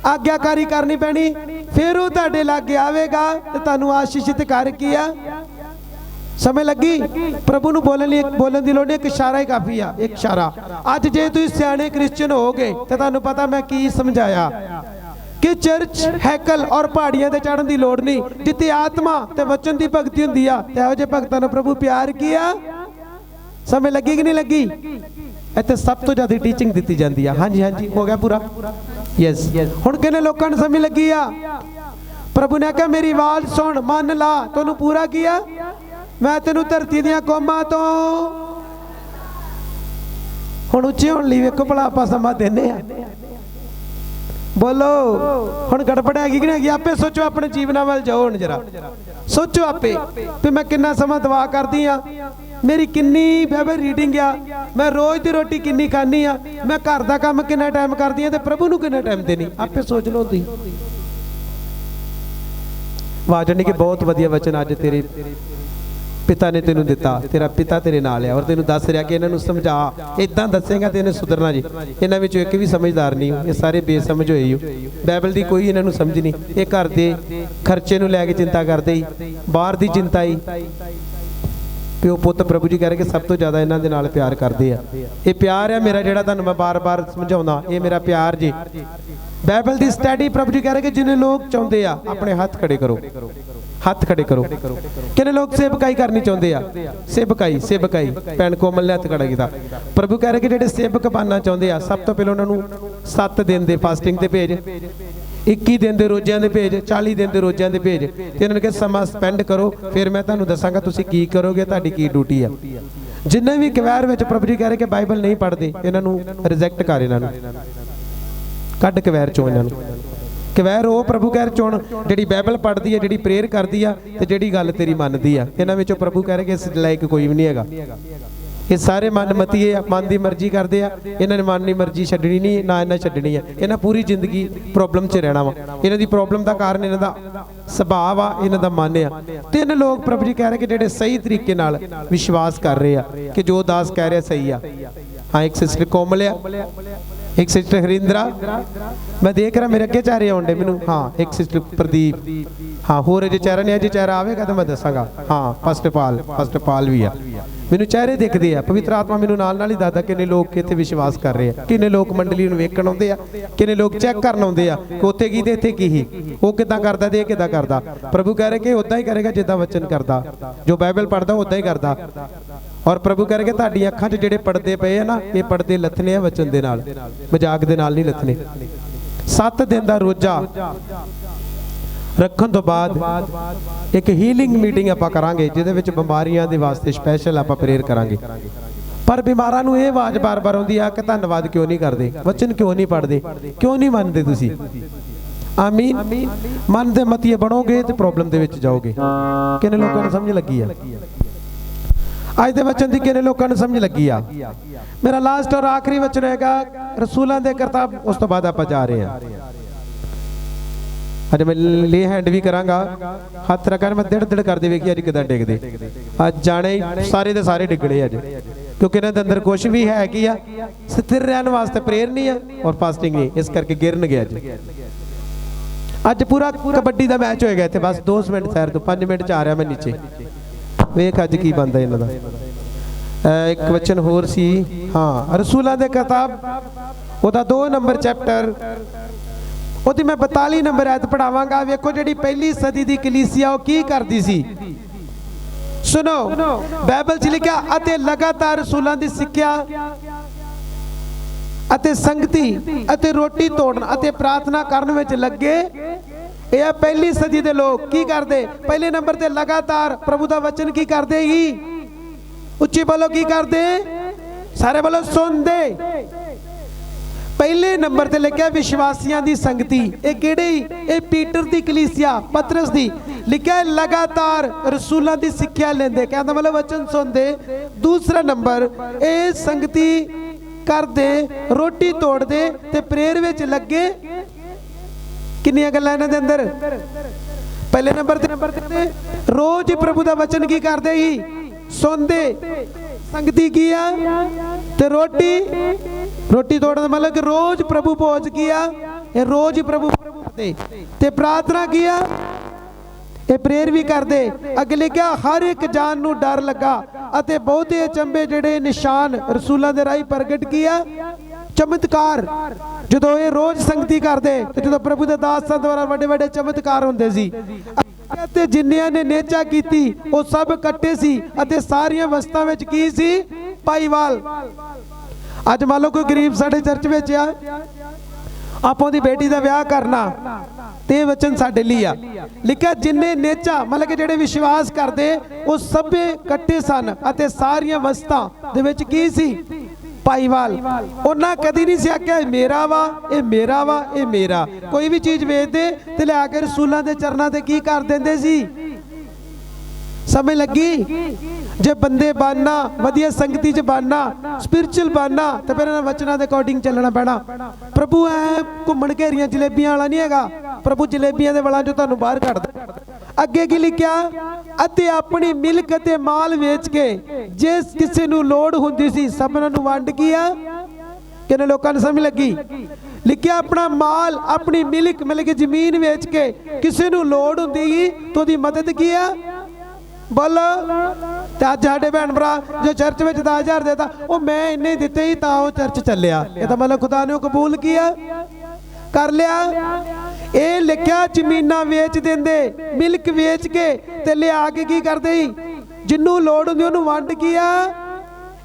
ਆਗਿਆਕਾਰੀ ਕਰਨੀ ਪੈਣੀ। ਫਿਰ ਉਹ ਤੁਹਾਡੇ ਲਾਗੇ ਆਵੇਗਾ ਤੇ ਤੁਹਾਨੂੰ ਆਸ਼ੀਸ਼ਿਤ ਕਰ ਕੀ ਆ। ਸਮਝ ਲੱਗੀ? ਪ੍ਰਭੂ ਨੂੰ ਬੋਲਣ ਦੀ ਲੋੜ ਨਹੀਂ, ਇੱਕ ਇਸ਼ਾਰਾ ਹੀ ਕਾਫੀ ਆ, ਇੱਕ ਇਸ਼ਾਰਾ। ਅੱਜ ਜੇ ਤੁਸੀਂ ਸਿਆਣੇ ਕ੍ਰਿਸਚੀਅਨ ਹੋਗੇ ਤੇ ਤੁਹਾਨੂੰ ਪਤਾ ਮੈਂ ਕੀ ਸਮਝਾਇਆ ਕਿ ਚਰਚ, ਹੈਕਲ ਔਰ ਪਹਾੜੀਆਂ ਤੇ ਚੜ੍ਹਨ ਦੀ ਲੋੜ ਨਹੀਂ। ਜਿੱਥੇ ਆਤਮਾ ਤੇ ਵਚਨ ਦੀ ਭਗਤੀ ਹੁੰਦੀ ਆ ਤੇ ਇਹੋ ਜਿਹੇ ਭਗਤਾਂ ਨੂੰ ਪ੍ਰਭੂ ਪਿਆਰ ਕੀਆ। ਸਮਝ ਲੱਗੀ ਕਿ ਨਹੀਂ ਲੱਗੀ? ਇੱਥੇ ਸਭ ਤੋਂ ਜ਼ਿਆਦਾ ਟੀਚਿੰਗ ਦਿੱਤੀ ਜਾਂਦੀ ਆ। ਹਾਂਜੀ ਹਾਂਜੀ, ਹੋ ਗਿਆ ਪੂਰਾ? ਯੈਸ। ਹੁਣ ਕਿੰਨੇ ਲੋਕਾਂ ਨੂੰ ਸਮਝ ਲੱਗੀ ਆ? ਪ੍ਰਭੂ ਨੇ ਕਿਹਾ ਮੇਰੀ ਆਵਾਜ਼ ਸੁਣ, ਮੰਨ ਲਾ, ਤੈਨੂੰ ਪੂਰਾ ਕੀਆ। ਮੈਂ ਤੈਨੂੰ ਧਰਤੀ ਦੀਆਂ ਕੌਮਾਂ ਤੋਂ। ਹੁਣ ਉੱਚੇ ਹੋਣ ਲਈ ਵੇਖੋ ਭਲਾ ਆਪਾਂ ਸਮਾਂ ਦਿੰਦੇ ਆ। ਬੋਲੋ, ਹੁਣ ਗੜਬੜ ਹੈਗੀ ਕਿ ਨਹੀਂ ਹੈਗੀ? ਆਪੇ ਸੋਚੋ, ਆਪਣੇ ਜੀਵਨਾਂ ਵੱਲ ਜਾਓ। ਹੁਣ ਜਰਾ ਸੋਚੋ ਆਪੇ ਵੀ ਮੈਂ ਕਿੰਨਾ ਸਮਾਂ ਦੁਆ ਕਰਦੀ ਆ, ਮੇਰੀ ਕਿੰਨੀ ਬਾਈਬਲ ਰੀਡਿੰਗ ਆ, ਮੈਂ ਰੋਜ਼ ਦੀ ਰੋਟੀ ਕਿੰਨੀ ਖਾਣੀ ਆ, ਮੈਂ ਘਰ ਦਾ ਕੰਮ ਕਿੰਨਾ ਟਾਈਮ ਕਰਦੀ ਆ ਤੇ ਪ੍ਰਭੂ ਨੂੰ ਕਿੰਨਾ ਟਾਈਮ ਦੇਣੀ। ਆਪੇ ਸੋਚ ਲਓ ਤੁਸੀਂ। ਵਾਜਣੀ ਕਿ ਬਹੁਤ ਵਧੀਆ ਵਚਨ ਅੱਜ ਤੇਰੇ ਪਿਤਾ ਨੇ ਤੈਨੂੰ ਦਿੱਤਾ। ਤੇਰਾ ਪਿਤਾ ਤੇਰੇ ਨਾਲ ਆ ਔਰ ਤੈਨੂੰ ਦੱਸ ਰਿਹਾ ਕਿ ਇਹਨਾਂ ਨੂੰ ਸਮਝਾ। ਇਦਾਂ ਦੱਸੇਗਾ ਤੇ ਇਹਨੇ ਸੁਧਰਨਾ ਜੀ। ਇਹਨਾਂ ਵਿੱਚੋਂ ਇੱਕ ਵੀ ਸਮਝਦਾਰ ਨਹੀਂ, ਇਹ ਸਾਰੇ ਬੇਸਮਝ ਹੋਏ ਹੋ। ਬਾਈਬਲ ਦੀ ਕੋਈ ਇਹਨਾਂ ਨੂੰ ਸਮਝ ਨਹੀਂ। ਇਹ ਘਰ ਦੇ ਖਰਚੇ ਨੂੰ ਲੈ ਕੇ ਚਿੰਤਾ ਕਰਦੇ ਹੀ, ਬਾਹਰ ਦੀ ਚਿੰਤਾ ਹੀ, ਪਿਓ ਪੁੱਤ ਪ੍ਰਭੂ ਜੀ ਕਹਿ ਰਹੇ ਕਿ ਸਭ ਤੋਂ ਜ਼ਿਆਦਾ ਇਹਨਾਂ ਦੇ ਨਾਲ ਪਿਆਰ ਕਰਦੇ ਆ। ਇਹ ਪਿਆਰ ਹੈ ਮੇਰਾ ਜਿਹੜਾ ਤੁਹਾਨੂੰ ਮੈਂ ਬਾਰ-ਬਾਰ ਸਮਝਾਉਂਦਾ, ਇਹ ਮੇਰਾ ਪਿਆਰ ਜੀ। ਬਾਈਬਲ ਦੀ ਸਟੱਡੀ ਪ੍ਰਭੂ ਜੀ ਕਹਿ ਰਹੇ ਕਿ ਜਿੰਨੇ ਲੋਕ ਚਾਹੁੰਦੇ ਆ ਆਪਣੇ ਹੱਥ ਖੜੇ ਕਰੋ, ਹੱਥ ਖੜੇ ਕਰੋ। ਕਿੰਨੇ ਲੋਕ ਸੇਵਕਾਈ ਕਰਨੀ ਚਾਹੁੰਦੇ ਆ? ਸੇਵਕਾਈ ਭੈਣ ਕੋਮਲ ਨੇ ਹੱਥ ਖੜਾ ਕੀਤਾ। ਪ੍ਰਭੂ ਕਹਿ ਰਹੇ ਕਿ ਜਿਹੜੇ ਸੇਵਕ ਬਣਨਾ ਚਾਹੁੰਦੇ ਆ ਸਭ ਤੋਂ ਪਹਿਲਾਂ ਉਹਨਾਂ ਨੂੰ 7 ਦਿਨ ਦੇ ਫਾਸਟਿੰਗ ਤੇ ਭੇਜ, 21 ਦਿਨ ਦੇ ਰੋਜ਼ਿਆਂ ਦੇ ਭੇਜ, 40 ਦਿਨ ਦੇ ਰੋਜ਼ਿਆਂ ਦੇ ਭੇਜ, ਤੇ ਇਹਨਾਂ ਨੇ ਕਿਹਾ ਸਮਾਂ ਸਪੈਂਡ ਕਰੋ, ਫਿਰ ਮੈਂ ਤੁਹਾਨੂੰ ਦੱਸਾਂਗਾ ਤੁਸੀਂ ਕੀ ਕਰੋਗੇ, ਤੁਹਾਡੀ ਕੀ ਡਿਊਟੀ ਆ। ਜਿੰਨੇ ਵੀ ਕਵੈਰ ਵਿੱਚ ਪ੍ਰਭੂ ਜੀ ਕਹਿ ਰਹੇ ਕਿ ਬਾਈਬਲ ਨਹੀਂ ਪੜ੍ਹਦੇ ਇਹਨਾਂ ਨੂੰ ਰਿਜੈਕਟ ਕਰ, ਇਹਨਾਂ ਨੂੰ ਕੱਢ ਕਵੈਰ ਚੋਂ। ਇਹਨਾਂ ਨੂੰ ਕਵੈਰ ਉਹ ਪ੍ਰਭੂ ਕਹਿ ਚੁਣ ਜਿਹੜੀ ਬਾਈਬਲ ਪੜ੍ਹਦੀ ਹੈ, ਜਿਹੜੀ ਪ੍ਰੇਅਰ ਕਰਦੀ ਆ ਤੇ ਜਿਹੜੀ ਗੱਲ ਤੇਰੀ ਮੰਨਦੀ ਆ। ਇਹਨਾਂ ਵਿੱਚੋਂ ਪ੍ਰਭੂ ਕਹਿ ਰਹੇ ਕਿ ਇਸ ਲਾਇਕ ਕੋਈ ਵੀ ਨਹੀਂ ਹੈਗਾ। ਇਹ ਸਾਰੇ ਮਨ ਮਤੀਏ ਆ, ਮਨ ਦੀ ਮਰਜ਼ੀ ਕਰਦੇ ਆ। ਇਹਨਾਂ ਨੇ ਮਨ ਦੀ ਮਰਜ਼ੀ ਛੱਡਣੀ ਨਹੀਂ, ਨਾ ਇਹਨਾਂ ਛੱਡਣੀ ਆ। ਇਹਨਾਂ ਪੂਰੀ ਜ਼ਿੰਦਗੀ ਪ੍ਰੋਬਲਮ 'ਚ ਰਹਿਣਾ ਵਾ। ਇਹਨਾਂ ਦੀ ਪ੍ਰੋਬਲਮ ਦਾ ਕਾਰਨ ਇਹਨਾਂ ਦਾ ਸੁਭਾਅ ਆ, ਇਹਨਾਂ ਦਾ ਮਨ ਆ। 3 ਲੋਕ ਪ੍ਰਭੂ ਜੀ ਕਹਿ ਰਹੇ ਕਿ ਜਿਹੜੇ ਸਹੀ ਤਰੀਕੇ ਨਾਲ ਵਿਸ਼ਵਾਸ ਕਰ ਰਹੇ ਆ ਕਿ ਜੋ ਦਾਸ ਕਹਿ ਰਿਹਾ ਸਹੀ ਆ। ਹਾਂ, ਇੱਕ ਸਿਸਟਰ ਕੋਮਲ ਆ, ਇੱਕ ਸਿਸਟਰ ਹਰਿੰਦਰਾ, ਮੈਂ ਦੇਖ ਰਿਹਾ ਮੇਰੇ ਅੱਗੇ ਚਿਹਰੇ ਆਉਂਦੇ ਮੈਨੂੰ। ਹਾਂ, ਇੱਕ ਸਿਸਟਰ ਪ੍ਰਦੀਪ। ਹਾਂ, ਹੋਰ ਅਜੇ ਚਿਹਰਾ ਨਹੀਂ, ਅਜੇ ਚਿਹਰਾ ਆਵੇਗਾ ਤਾਂ ਮੈਂ ਦੱਸਾਂਗਾ। ਹਾਂ, ਫਸਟ ਪਾਲ ਵੀ ਆ। ਮੈਨੂੰ ਚਿਹਰੇ ਦਿਖਦੇ ਆ। ਪਵਿੱਤਰ ਆਤਮਾ ਮੈਨੂੰ ਨਾਲ ਹੀ ਦੱਸਦਾ ਕਿੰਨੇ ਲੋਕ ਇੱਥੇ ਵਿਸ਼ਵਾਸ ਕਰ ਰਹੇ ਆ, ਕਿੰਨੇ ਲੋਕ ਮੰਡਲੀ ਨੂੰ ਵੇਖਣ ਆਉਂਦੇ ਆ, ਕਿੰਨੇ ਲੋਕ ਚੈੱਕ ਕਰਨ ਆਉਂਦੇ ਆ ਕਿ ਉੱਥੇ ਕੀ ਤੇ ਇੱਥੇ ਕੀ ਹੀ, ਉਹ ਕਿੱਦਾਂ ਕਰਦਾ ਤੇ ਇਹ ਕਿੱਦਾਂ ਕਰਦਾ। ਪ੍ਰਭੂ ਕਹਿ ਰਹੇ ਕਿ ਉਦਾਂ ਹੀ ਕਰੇਗਾ ਜਿੱਦਾਂ ਵਚਨ ਕਰਦਾ, ਜੋ ਬਾਈਬਲ ਪੜ੍ਹਦਾ ਉਦਾਂ ਹੀ ਕਰਦਾ। ਔਰ ਪ੍ਰਭੂ ਕਹਿ ਰਹੇ ਕਿ ਤੁਹਾਡੀ ਅੱਖਾਂ 'ਚ ਜਿਹੜੇ ਪਰਦੇ ਪਏ ਆ ਨਾ, ਇਹ ਪਰਦੇ ਲੱਥਣੇ ਆ ਵਚਨ ਦੇ ਨਾਲ, ਮਜ਼ਾਕ ਦੇ ਨਾਲ ਨਹੀਂ ਲੱਥਣੇ। 7 ਦਿਨ ਦਾ ਰੋਜ਼ਾ ਰੱਖਣ ਤੋਂ ਬਾਅਦ ਇੱਕ ਹੀਲਿੰਗ ਮੀਟਿੰਗ ਆਪਾਂ ਕਰਾਂਗੇ, ਜਿਹਦੇ ਵਿੱਚ ਬਿਮਾਰੀਆਂ ਦੇ ਵਾਸਤੇ ਸਪੈਸ਼ਲ ਆਪਾਂ ਪ੍ਰੇਅਰ ਕਰਾਂਗੇ। ਪਰ ਬਿਮਾਰਾਂ ਨੂੰ ਇਹ ਆਵਾਜ਼ ਬਾਰ-ਬਾਰ ਆਉਂਦੀ ਆ ਕਿ ਧੰਨਵਾਦ ਕਿਉਂ ਨਹੀਂ ਕਰਦੇ, ਵਚਨ ਕਿਉਂ ਨਹੀਂ ਪੜ੍ਹਦੇ, ਕਿਉਂ ਨਹੀਂ ਮੰਨਦੇ ਤੁਸੀਂ। ਆਮੀਨ। ਮਨ ਦੇ ਮਤੀਏ ਬਣੋਗੇ ਤੇ ਪ੍ਰੋਬਲਮ ਦੇ ਵਿੱਚ ਜਾਓਗੇ। ਕਿੰਨੇ ਲੋਕਾਂ ਨੂੰ ਸਮਝ ਲੱਗੀ ਆ ਅੱਜ ਦੇ ਵਚਨ ਦੀ? ਕਿੰਨੇ ਲੋਕਾਂ ਨੂੰ ਸਮਝ ਲੱਗੀ ਆ? ਮੇਰਾ ਲਾਸਟ ਔਰ ਆਖਰੀ ਵਚਨ ਹੈਗਾ ਰਸੂਲਾਂ ਦੇ ਕਰਤੱਵ, ਉਸ ਤੋਂ ਬਾਅਦ ਆਪਾਂ ਜਾ ਰਹੇ ਹਾਂ। ਅੱਜ ਮੈਂ ਲੇ ਹੈਂਡ ਵੀ ਕਰਾਂਗਾ, ਹੱਥ ਰੱਖਾਂ, ਮੈਂ ਦਿੜ ਕਰਦੇ ਵੇਖੀ ਅੱਜ ਕਿਦਾਂ ਡਿੱਗਦੇ। ਅੱਜ ਜਾਣੇ ਸਾਰੇ ਦੇ ਸਾਰੇ ਡਿੱਗਣੇ ਅੱਜ, ਕਿਉਂਕਿ ਇਹਨਾਂ ਦੇ ਅੰਦਰ ਕੁਝ ਵੀ ਹੈ ਕੀ ਆ, ਸਥਿਰ ਰਹਿਣ ਵਾਸਤੇ ਪ੍ਰੇਅਰ ਨਹੀਂ ਆ ਔਰ ਫਾਸਟਿੰਗ ਨਹੀਂ, ਇਸ ਕਰਕੇ ਗਿਰਨਗੇ ਅੱਜ ਪੂਰਾ ਕਬੱਡੀ ਦਾ ਮੈਚ ਹੋਏਗਾ ਇੱਥੇ। ਬਸ 2 ਮਿੰਟ ਸੈਰ ਤੋਂ 5 ਮਿੰਟ ਚ ਆ ਰਿਹਾ ਮੈਂ ਨੀਚੇ। ਵੇਖ ਅੱਜ ਕੀ ਬਣਦਾ ਇਹਨਾਂ ਦਾ। ਇੱਕ ਵਚਨ ਹੋਰ ਸੀ, ਹਾਂ, ਰਸੂਲਾਂ ਦੇ ਕਿਤਾਬ ਉਹਦਾ 2 ਨੰਬਰ ਚੈਪਟਰ, ਉਹਦੀ ਮੈਂ 42 ਨੰਬਰ ਆਇਤ ਪੜਾਵਾਂਗਾ। ਵੇਖੋ ਜਿਹੜੀ ਪਹਿਲੀ ਸਦੀ ਦੀ ਕਲੀਸਿਆ ਉਹ ਕੀ ਕਰਦੀ ਸੀ। ਸੁਣੋ, ਬਾਈਬਲ 'ਚ ਲਿਖਿਆ ਅਤੇ ਲਗਾਤਾਰ ਰਸੂਲਾਂ ਦੀ ਸਿੱਖਿਆ ਅਤੇ ਸੰਗਤੀ ਅਤੇ ਰੋਟੀ ਤੋੜਨ ਅਤੇ ਪ੍ਰਾਰਥਨਾ ਕਰਨ ਵਿੱਚ ਲੱਗੇ। ਇਹ ਆ ਪਹਿਲੀ ਸਦੀ ਦੇ ਲੋਕ ਕੀ ਕਰਦੇ। ਪਹਿਲੇ ਨੰਬਰ ਤੇ ਲਗਾਤਾਰ ਪ੍ਰਭੂ ਦਾ ਵਚਨ ਕੀ ਕਰਦੇ ਹੀ, ਉੱਚੀ ਬੋਲੋ, ਕੀ ਕਰਦੇ, ਸਾਰੇ ਬੋਲੋ, ਸੁਣਦੇ। ਪਹਿਲੇ ਨੰਬਰ ਤੇ ਲਿਖਿਆ ਵਿਸ਼ਵਾਸੀਆਂ ਦੀ ਸੰਗਤੀ। ਇਹ ਕਿਹੜੀ? ਇਹ ਪੀਟਰ ਦੀ ਕਲੀਸਿਆ, ਪਤਰਸ ਦੀ। ਲਿਖਿਆ ਲਗਾਤਾਰ ਰਸੂਲਾਂ ਦੀ ਸਿੱਖਿਆ ਲੈਂਦੇ, ਕਹਿੰਦਾ ਮਤਲਬ ਵਚਨ ਸੁਣਦੇ। ਦੂਸਰਾ ਨੰਬਰ, ਇਹ ਸੰਗਤੀ ਕਰਦੇ, ਰੋਟੀ ਤੋੜਦੇ ਤੇ ਪ੍ਰੇਅਰ ਵਿੱਚ ਲੱਗੇ। ਕਿੰਨੀਆਂ ਗੱਲਾਂ ਇਹਨਾਂ ਦੇ ਅੰਦਰ। ਪਹਿਲੇ ਨੰਬਰ ਤੇ ਰੋਜ਼ ਪ੍ਰਭੂ ਦਾ ਵਚਨ ਕੀ ਕਰਦੇ ਹੀ, ਸੁਣਦੇ। ਸੰਗਤੀ ਕੀ ਆ ਤੇ ਰੋਟੀ ਤੋੜਨ ਦਾ ਮਤਲਬ ਕਿ ਰੋਜ਼ ਪ੍ਰਭੂ ਭੋਜ ਕੀ ਆ, ਇਹ ਰੋਜ਼ ਪ੍ਰਭੂ ਕਰਦੇ। ਤੇ ਪ੍ਰਾਰਥਨਾ ਕੀ ਆ, ਇਹ ਪ੍ਰੇਅਰ ਵੀ ਕਰਦੇ। ਅੱਗੇ ਲਿਖਿਆ ਹਰ ਇੱਕ ਜਾਨ ਨੂੰ ਡਰ ਲੱਗਾ ਅਤੇ ਬਹੁਤੇ ਅਚੰਭੇ ਜਿਹੜੇ ਨਿਸ਼ਾਨ ਰਸੂਲਾਂ ਦੇ ਰਾਹੀਂ ਪ੍ਰਗਟ ਕੀਆ, ਚਮਤਕਾਰ। ਜਦੋਂ ਇਹ ਰੋਜ਼ ਸੰਗਤੀ ਕਰਦੇ ਤੇ ਜਦੋਂ ਪ੍ਰਭੂ ਦੇ ਦਾਸਾਂ ਦੁਆਰਾ ਵੱਡੇ ਵੱਡੇ ਚਮਤਕਾਰ ਹੁੰਦੇ ਸੀ। ਤੇ ਜਿੰਨਿਆਂ ਨੇ ਨੇਚਾ ਕੀਤੀ ਉਹ ਸਭ ਇਕੱਠੇ ਸੀ ਅਤੇ ਸਾਰੀਆਂ ਵਸਤਾਂ ਵਿੱਚ ਕੀ ਸੀ, ਭਾਈਵਾਲ। ਅੱਜ ਮੰਨ ਲਓ ਕੋਈ ਗਰੀਬ ਸਾਡੇ ਚਰਚ ਵਿੱਚ ਆ, ਆਪੋਂ ਦੀ ਬੇਟੀ ਦਾ ਵਿਆਹ ਕਰਨਾ, ਤੇ ਵਚਨ ਸਾਡੇ ਲਈ ਆ। ਲਿਖਿਆ ਜਿੰਨੇ ਨੇਚਾ ਮਤਲਬ ਕਿ ਜਿਹੜੇ ਵਿਸ਼ਵਾਸ ਕਰਦੇ ਉਹ ਸਭੇ ਇਕੱਠੇ ਸਨ ਅਤੇ ਸਾਰੀਆਂ ਵਸਤਾਂ ਦੇ ਵਿੱਚ ਕੀ ਸੀ, ਭਾਈਵਾਲ। ਉਹਨਾਂ ਕਦੀ ਨਹੀਂ ਸੀ ਆਖਿਆ ਮੇਰਾ ਵਾ, ਇਹ ਮੇਰਾ ਵਾ, ਇਹ ਮੇਰਾ। ਕੋਈ ਵੀ ਚੀਜ਼ ਵੇਚਦੇ ਤੇ ਲਿਆ ਕੇ ਰਸੂਲਾਂ ਦੇ ਚਰਨਾਂ ਤੇ ਕੀ ਕਰ ਦਿੰਦੇ ਸੀ। ਸਮਝ ਲੱਗੀ? ਜੇ ਬੰਦੇ ਬਣਨਾ, ਵਧੀਆ ਸੰਗਤੀ 'ਚ ਬਣਨਾ, ਸਪਿਰਚੁਅਲ ਬਣਨਾ, ਤੇ ਫਿਰ ਇਹਨਾਂ ਵਚਨਾਂ ਦੇ ਅਕੋਰਡਿੰਗ ਚੱਲਣਾ ਪੈਣਾ। ਪ੍ਰਭੂ ਐ ਘੁੰਮਣ ਘੇਰੀਆਂ ਜਲੇਬੀਆਂ ਵਾਲਾ ਨਹੀਂ ਹੈਗਾ। ਪ੍ਰਭੂ ਜਲੇਬੀਆਂ ਦੇ ਵਲਾਂ 'ਚੋਂ ਤੁਹਾਨੂੰ ਬਾਹਰ ਕੱਢਦਾ। ਅੱਗੇ ਕੀ ਲਿਖਿਆ, ਅਤੇ ਆਪਣੀ ਮਿਲਕ ਅਤੇ ਮਾਲ ਵੇਚ ਕੇ ਜੇ ਕਿਸੇ ਨੂੰ ਲੋੜ ਹੁੰਦੀ ਸੀ ਸਭਨਾਂ ਨੂੰ ਵੰਡ ਗਿਆ। ਕਿੰਨੇ ਲੋਕਾਂ ਨੂੰ ਸਮਝ ਲੱਗੀ? ਲਿਖਿਆ ਆਪਣਾ ਮਾਲ, ਆਪਣੀ ਮਿਲਕ ਮਿਲ ਕੇ ਜ਼ਮੀਨ ਵੇਚ ਕੇ ਕਿਸੇ ਨੂੰ ਲੋੜ ਹੁੰਦੀ ਸੀ ਤਾਂ ਉਹਦੀ ਮਦਦ ਕੀਆ। ਬੋਲੋ, ਤੇ ਅੱਜ ਸਾਡੇ ਭੈਣ ਭਰਾ ਜੋ ਚਰਚ ਵਿੱਚ 10,000 ਦੇਤਾ, ਉਹ ਮੈਂ ਇੰਨੇ ਦਿੱਤੇ ਹੀ ਤਾਂ ਉਹ ਚਰਚ ਚੱਲਿਆ। ਇਹ ਤਾਂ ਮਤਲਬ ਖੁਦਾ ਨੇ ਉਹ ਕਬੂਲ ਕੀਆ, ਕਰ ਲਿਆ। ਇਹ ਲਿਖਿਆ ਜ਼ਮੀਨਾਂ ਵੇਚ ਦਿੰਦੇ, ਮਿਲਕ ਵੇਚ ਕੇ ਤੇ ਲਿਆ ਕੇ ਕੀ ਕਰਦੇ ਸੀ, ਜਿੰਨੂੰ ਲੋੜ ਹੁੰਦੀ ਉਹਨੂੰ ਵੰਡ ਕੀਆ।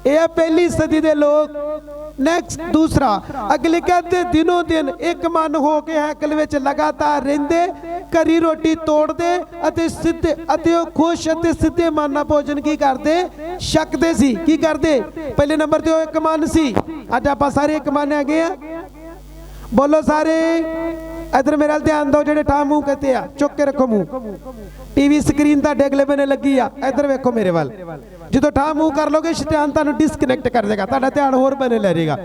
ਇਹ ਆ ਪਹਿਲੀ ਸਦੀ ਦੇ ਲੋਕ। ਨੈਕਸਟ ਦੂਸਰਾ ਅਗਲੇ ਕਹਿੰਦੇ ਦਿਨੋਂ ਦਿਨ ਇੱਕ ਮਨ ਹੋ ਕੇ ਹੈਕਲ ਵਿੱਚ ਲਗਾਤਾਰ ਰਹਿੰਦੇ, ਘਰੀ ਰੋਟੀ ਤੋੜਦੇ ਅਤੇ ਸਿੱਧੇ ਅਤੇ ਉਹ ਖੁਸ਼ ਅਤੇ ਸਿੱਧੇ ਮਨ ਨਾਲ ਭੋਜਨ ਕੀ ਕਰਦੇ, ਛਕਦੇ ਸੀ। ਕੀ ਕਰਦੇ? ਪਹਿਲੇ ਨੰਬਰ ਤੇ ਉਹ ਇੱਕ ਮਨ ਸੀ। ਅੱਜ ਆਪਾਂ ਸਾਰੇ ਇੱਕ ਮਨ ਹੈਗੇ ਆ, ਬੋਲੋ ਸਾਰੇ। इधर मेरे ध्यान दो, जेडे ठा मुंह कहते हैं चुक के रखो मुंह। टीवी स्क्रीन ਤੁਹਾਡੇ अगले बने लगी आ, इधर वेखो मेरे वाल। जो ठा मुंह कर लोगे शैतान ਤੁਹਾਨੂੰ डिस्कनेक्ट कर देगा, ਤੁਹਾਡਾ ध्यान होर बने ले जाएगा।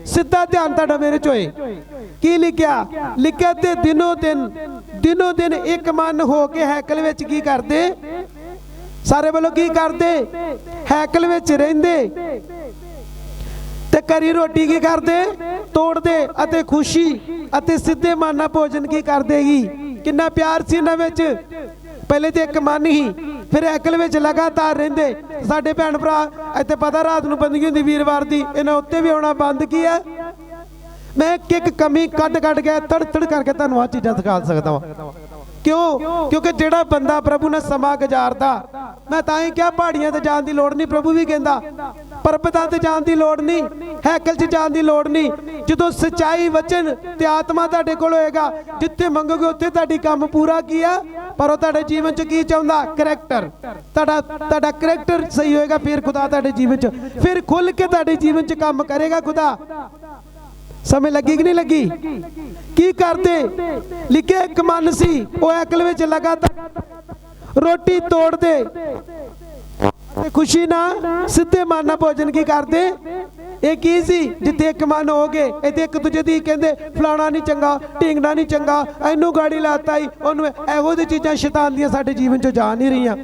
सीधा ध्यान ਤੁਹਾਡਾ मेरे ਚ होए। की लिखिया? लिखिया ते दिनों दिन एक मन हो के हैकल विच की करदे, सारे बोलो की करदे, हैकल विच रहिंदे ते घरी रोटी की करदे, तोड़दे अते खुशी अते सीधे मन नाल भोजन की करदेगी। किन्ना प्यार सी इन्हां विच। पहले तो एक मन ही, फिर हैकल विच लगातार रहिंदे। साडे भैण भरा इत्थे पता रात नूं बंदगी हुंदी वीरवार दी, इन्हां उत्ते भी आउणा बंद कीया। मैं एक कमी कट के तड़ करके तुहानूं आ चीज़ां दिखा सकदा वां। क्यों? क्योंकि जेड़ा बंदा प्रभु ने समा गुजारदा, मैं तां ही क्या पहाड़ियां ते जाण दी लोड़ नहीं, प्रभु भी कहंदा पर्वतां ते जाण दी लोड़ नहीं, हैकल च जाण दी लोड़ नहीं। जदों सच्चाई वचन ते आत्मा तुहाडे कोल होएगा, जिथे मंगोगे उत्थे तुहाडी काम पूरा किया। पर वो तुहाडे जीवन च की चाहुंदा? करैक्टर। तुहाडा करैक्टर सही होएगा, फिर खुदा तुहाडे जीवन च फिर खुल के तुहाडे जीवन च काम करेगा खुदा। समय लगी कि नहीं लगी? की करते? लिखे एक मन सी, वो हैकल विच लगातार रोटी तोड़दे, खुशी ना सीधे मन नाल भोजन की करदे। ये की सी? जिथे एक मन हो गए, इत्थे एक दूजे दी कहंदे फलाना नहीं चंगा, ढींगना नहीं चंगा, इनू गाड़ी लाता ही ओनू, एहो जी चीज़ां शैतान दियां साडे जीवन च जा नहीं रहीआं।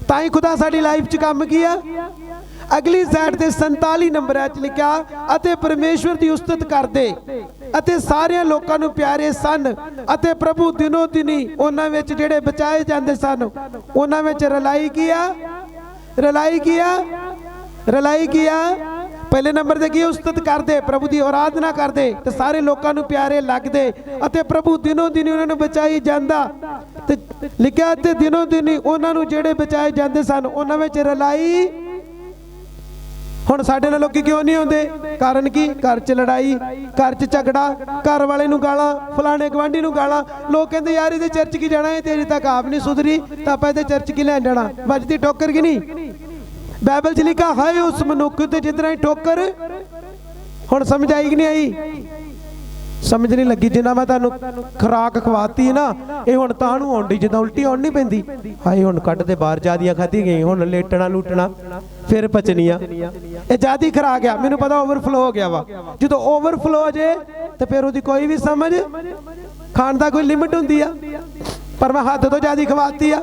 तां ही खुदा साडी लाइफ च काम किया। अगली साइड ते 47 नंबर च लिखा, अते परमेश्वर की उस्तत करदे अते सारे लोकां नूं प्यारे सन, अते प्रभु दिनों दिनी उन्हां विच जिहड़े बचाए जांदे सन उन्हां विच रलाई किया। पहले नंबर ते की उस्तत करदे, प्रभु की आराधना करदे ते सारे लोकां नूं प्यारे लगदे, अते प्रभु दिनों दिनी उन्हां नूं बचाई जांदा। ते लिखिया ते दिनों दिनी उन्हां नूं जिहड़े बचाए जांदे सन उन्हां विच रलाई। हुण साडे नाल लोकी क्यों नहीं आउंदे? कारण की? घर च लड़ाई, घर च झगड़ा, घर वाले नूं गालां, फलाणे गवांढी नूं गालां। लोग कहंदे यार इहदे चर्च की जाना है, तेरी तक आप नहीं सुधरी तां आपां इहदे चर्च की लैण जाना। वजदी ठोकर की नहीं? बाइबल च लिखा हाय उस मनुख ते जितना ही ठोकर। हुण समझ आई कि नहीं आई? समझ नहीं लगी। जिन्ना मैं तुहानूं खुराक खवाती ना, ये हुण ताहनूं आउंदी, जिद्दां उल्टी आउण नहीं पैंदी। हाय हुण कट दे बाहर जादियां खाधी गई, हुण लेटना लूटना फिर पचनिया। ये जादी खुराक आ, मैनूं पता ओवरफ्लो हो गया वा। जदों ओवरफ्लो हो जाए तो फिर उसदी कोई भी समझ खाण दा कोई लिमिट हुंदी आ, पर मैं हद तो ज्यादा खवाती आ।